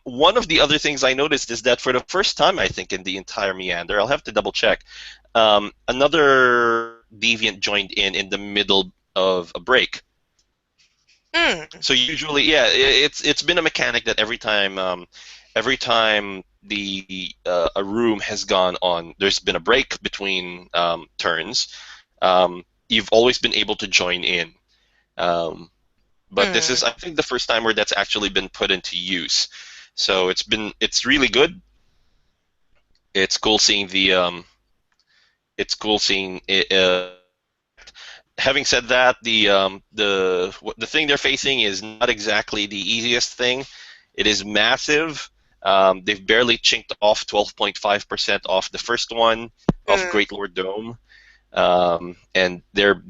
one of the other things I noticed is that for the first time, I think in the entire Meander, I'll have to double check. Another deviant joined in the middle of a break. Mm. So usually, yeah, it's been a mechanic that every time a room has gone on, there's been a break between turns. You've always been able to join in. Um, but this is, Mm. I think, the first time where that's actually been put into use. So it's really good. It's cool seeing it. Having said that, the thing they're facing is not exactly the easiest thing. It is massive. They've barely chinked off 12.5% off the first one of Mm. Great Lord Dome. And they're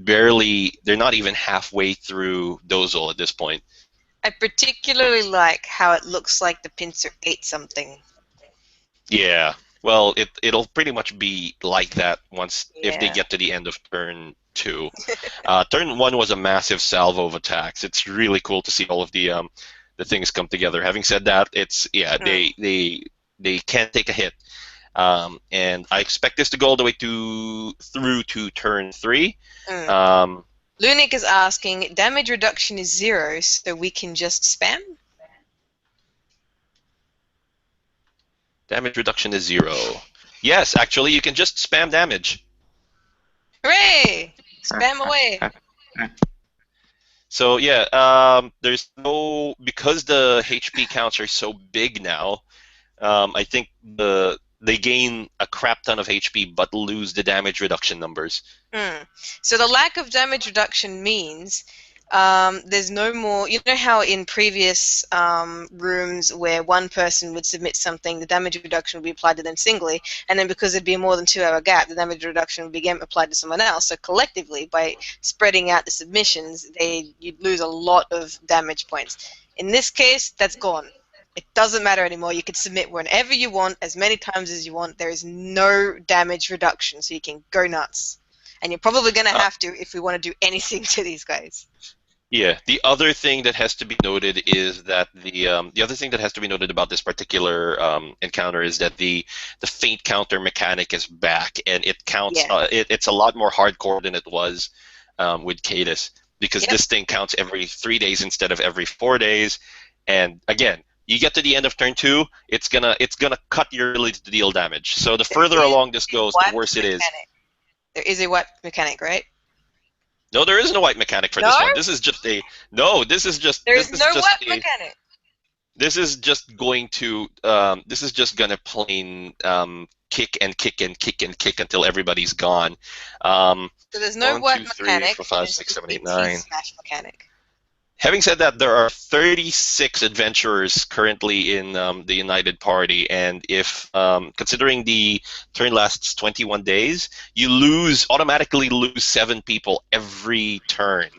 not even halfway through Dozle at this point. I particularly like how it looks like the pincer ate something. Yeah. Well, it'll pretty much be like that once if they Yeah. get to the end of turn two. Turn one was a massive salvo of attacks. It's really cool to see all of the things come together. Having said that, it's yeah Mm. they can't take a hit. And I expect this to go all the way through to turn three. Mm. Um, Lunik is asking, damage reduction is 0, so we can just spam? Damage reduction is 0. Yes, actually, you can just spam damage. Hooray! Spam away. So yeah, there's no because the HP counts are so big now. I think they gain a crap ton of HP but lose the damage reduction numbers. Mm. So the lack of damage reduction means There's no more. You know how in previous rooms where one person would submit something, the damage reduction would be applied to them singly, and then because there'd be a more than 2 hour gap, the damage reduction would be again applied to someone else. So collectively, by spreading out the submissions, you'd lose a lot of damage points. In this case, that's gone. It doesn't matter anymore. You can submit whenever you want, as many times as you want. There is no damage reduction, so you can go nuts. And you're probably going to have to if we want to do anything to these guys. Yeah, the other thing that has to be noted is that the other thing that has to be noted about this particular encounter is that the faint counter mechanic is back, and it counts. Yeah. It's a lot more hardcore than it was with Cadus, because Yep. this thing counts every 3 days instead of every 4 days. And again, you get to the end of turn 2, it's gonna cut your ability to deal damage. So the further along this goes, the worse it is. There is a white mechanic, right? No, there is no white mechanic for this one. This is just a no. This is just There this is is no just white a, mechanic. This is just going to this is just gonna plain kick and kick and kick and kick until everybody's gone. So there's no 1, white 2, 3, mechanic. 4, 5, There's 6, just 7, a 8, 9. T-smash mechanic. Having said that, there are 36 adventurers currently in the United Party, and if considering the turn lasts 21 days, you automatically lose 7 people every turn.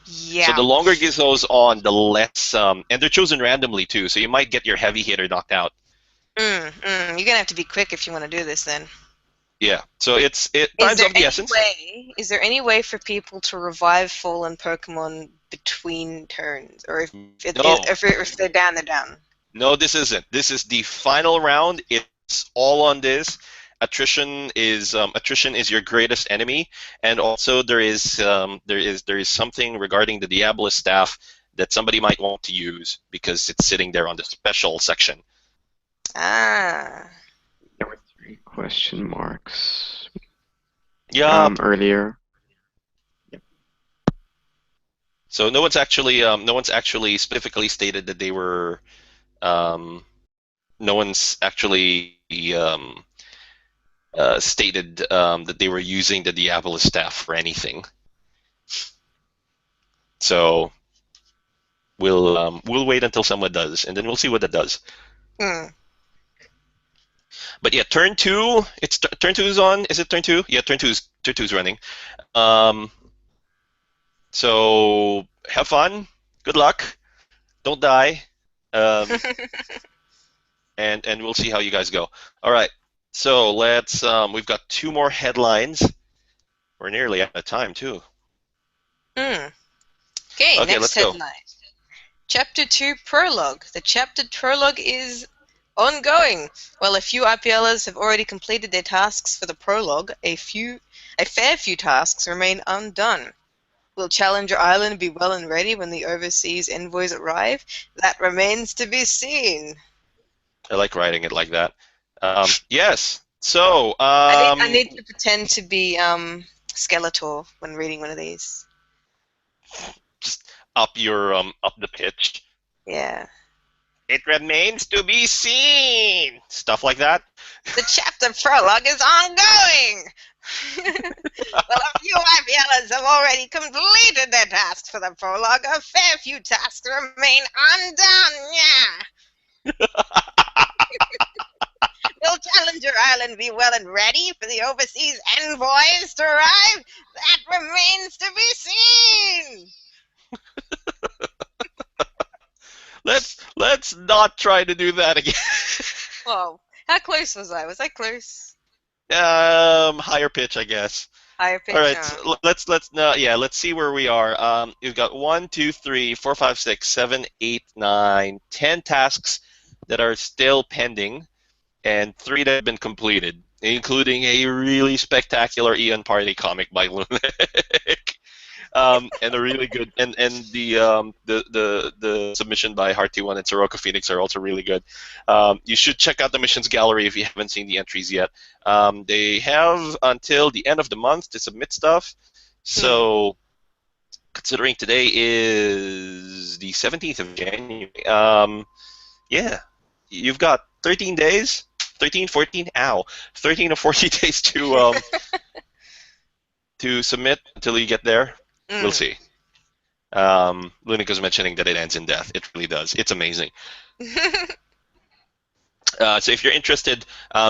Yeah. So the longer it goes on, the less, and they're chosen randomly too, so you might get your heavy hitter knocked out. You're gonna have to be quick if you want to do this then. Yeah. So time's of the essence. Is there any way for people to revive fallen Pokemon between turns, or if they're down, they're down? No, this isn't. This is the final round. It's all on this. Attrition is your greatest enemy, and also there is something regarding the Diablo staff that somebody might want to use because it's sitting there on the special section. Ah. There were 3 question marks. Yeah. Earlier. Yep. So no one's actually specifically stated that they were. No one's actually stated that they were using the Diablo staff for anything. So we'll wait until someone does, and then we'll see what that does. But yeah, turn 2. Turn 2 is on. Is it turn 2? Yeah, turn 2 is running. So have fun. Good luck. Don't die. And we'll see how you guys go. All right. So let's. We've got 2 more headlines. We're nearly out of time too. Okay. Okay, Next let's go. headline. Chapter 2 Prologue. The Chapter Prologue is ongoing. While a few IPLers have already completed their tasks for the prologue, a fair few tasks remain undone. Will Challenger Island be well and ready when the overseas envoys arrive? That remains to be seen. I like writing it like that. Yes. So I need to pretend to be Skeletor when reading one of these. Just up the pitch. Yeah. It remains to be seen. Stuff like that. The Chapter Prologue is ongoing. Well, a few IPLers have already completed their tasks for the prologue. A fair few tasks remain undone. Yeah. Will Challenger Island be well and ready for the overseas envoys to arrive? That remains to be seen. Let's not try to do that again. Whoa, how close was I? Was I close? Higher pitch, I guess. Higher pitch. All right, so let's see where we are. We've got 1, 2, 3, 4, 5, 6, 7, 8, 9, 10 tasks that are still pending, and 3 that have been completed, including a really spectacular Ian Party comic by Lunatic. And a really good, and the submission by Hearty1 and Soroka Phoenix are also really good. You should check out the missions gallery if you haven't seen the entries yet. They have until the end of the month to submit stuff. So, considering today is the 17th of January, yeah, you've got 13 days, 13 or 14 days to submit until you get there. We'll see. Lunic was mentioning that it ends in death. It really does. It's amazing. So if you're interested,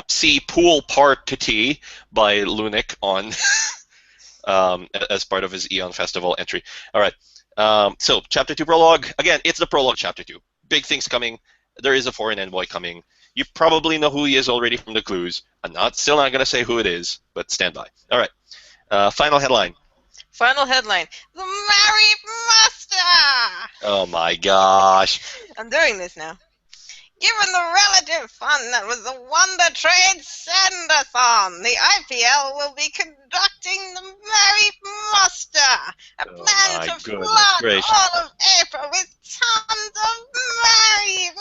see Pool Part to T by Lunic on as part of his Eon Festival entry. All right. So Chapter 2 Prologue. Again, it's the Prologue Chapter 2. Big things coming. There is a foreign envoy coming. You probably know who he is already from the clues. I'm still not going to say who it is, but stand by. All right. Final headline. Final headline: The Mareep Muster! Oh my gosh. I'm doing this now. Given the relative fun that was the Wonder Trade Send-A-Thon, the IPL will be conducting the Mareep Muster, a Oh plan my to goodness flood gracious. all of April with tons of Mareep.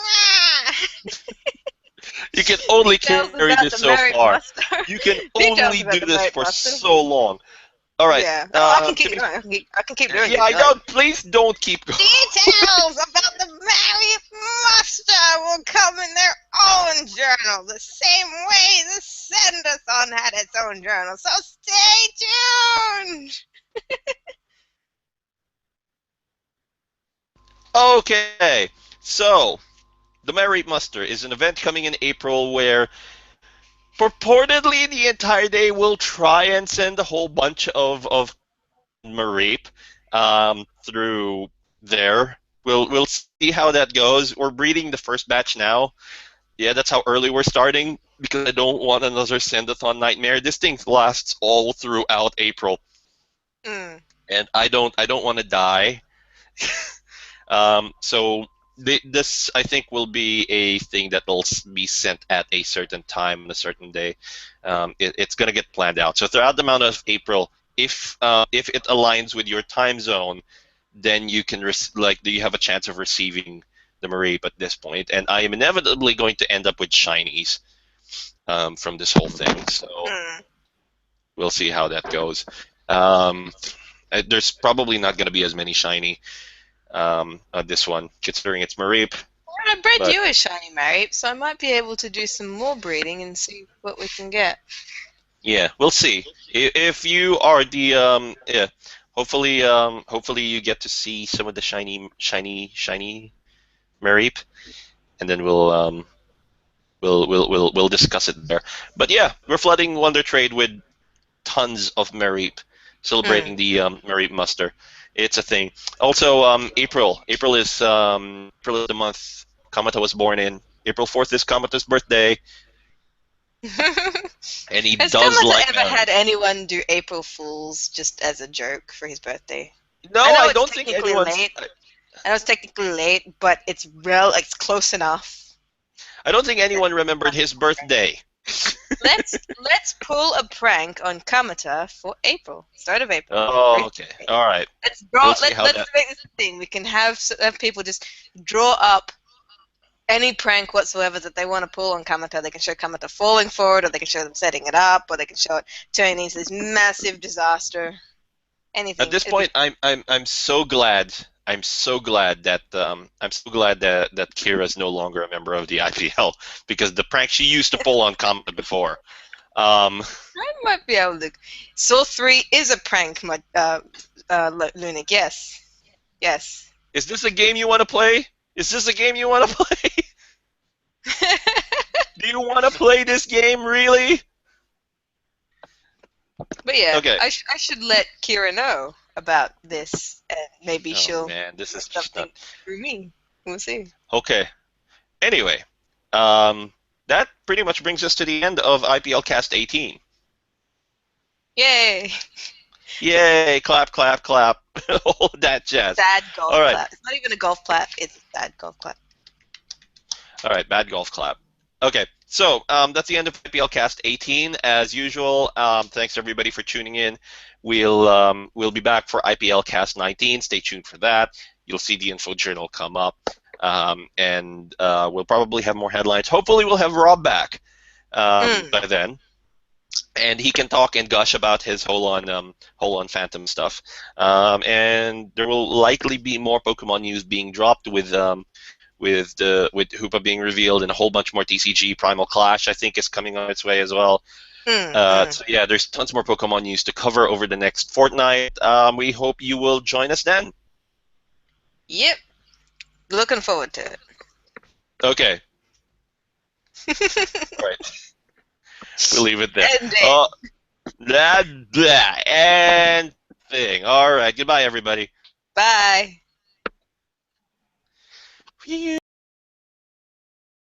You can only Details carry about this the so Mareep far. Muster. You can Details only about do the this Mareep for Muster. so long. All right. Yeah. Oh, I can to keep be- going. I can keep doing Yeah, it. I know. Please don't keep going. Details about the Mareep Muster will come in their own journal, the same way the Send-A-Thon had its own journal. So stay tuned. Okay. So, the Mareep Muster is an event coming in April where purportedly the entire day we'll try and send a whole bunch of Mareep through there. We'll see how that goes. We're breeding the first batch now. Yeah, that's how early we're starting because I don't want another Send-A-Thon nightmare. This thing lasts all throughout April, Mm. and I don't want to die. So this I think will be a thing that will be sent at a certain time on a certain day. It's going to get planned out. So throughout the month of April, if it aligns with your time zone, then you can you have a chance of receiving the Mareep at this point. And I am inevitably going to end up with shinies from this whole thing. So we'll see how that goes. There's probably not going to be as many shiny this one, considering it's Mareep. I bred But- you a shiny Mareep, so I might be able to do some more breeding and see what we can get. Yeah, we'll see. If you are the yeah, hopefully you get to see some of the shiny Mareep, and then we'll discuss it there. But yeah, we're flooding Wonder Trade with tons of Mareep, celebrating the Mareep Muster. It's a thing. Also, April. April is the month Kamata was born in. April 4th is Kamata's birthday, and he Has does Kamata like ever had anyone do April Fools just as a joke for his birthday? No, I know I it's don't think technically anyone's. late. I know it's technically late, but it's it's close enough. I don't think anyone remembered his birthday. Let's pull a prank on Kamata for April, start of April. Oh, okay. All right. Let's draw. We'll see how Let's that- make this a thing. We can have people just draw up any prank whatsoever that they want to pull on Kamata. They can show Kamata falling for it, or they can show them setting it up, or they can show it turning into this massive disaster. Anything. At this point, I'm so glad. I'm so glad that that Kira's no longer a member of the IPL because the prank she used to pull on Kamata before. I might be able to. Saw 3 is a prank, Lunic. Yes. Yes. Is this a game you want to play? Is this a game you want to play? Do you want to play this game, really? But yeah, Okay. I should let Kira know about this, and maybe Oh she'll man, this is do just something through me. We'll see. okay. Anyway, that pretty much brings us to the end of IPLcast 18. Yay! Yay! Clap, clap, clap! All that jazz. Sad golf All right. clap. It's not even a golf clap. It's a sad golf clap. All right, bad golf clap. Okay, so that's the end of IPLcast 18. As usual, thanks everybody for tuning in. We'll be back for IPLcast 19. Stay tuned for that. You'll see the info journal come up, and we'll probably have more headlines. Hopefully, we'll have Rob back by then, and he can talk and gush about his whole on Phantom stuff. And there will likely be more Pokemon news being dropped with Hoopa being revealed and a whole bunch more TCG. Primal Clash, I think, is coming on its way as well. So yeah, there's tons more Pokemon news to cover over the next fortnight. We hope you will join us then. Yep. Looking forward to it. Okay. All right. We'll leave it there. End it. And thing. All right. Goodbye, everybody. Bye.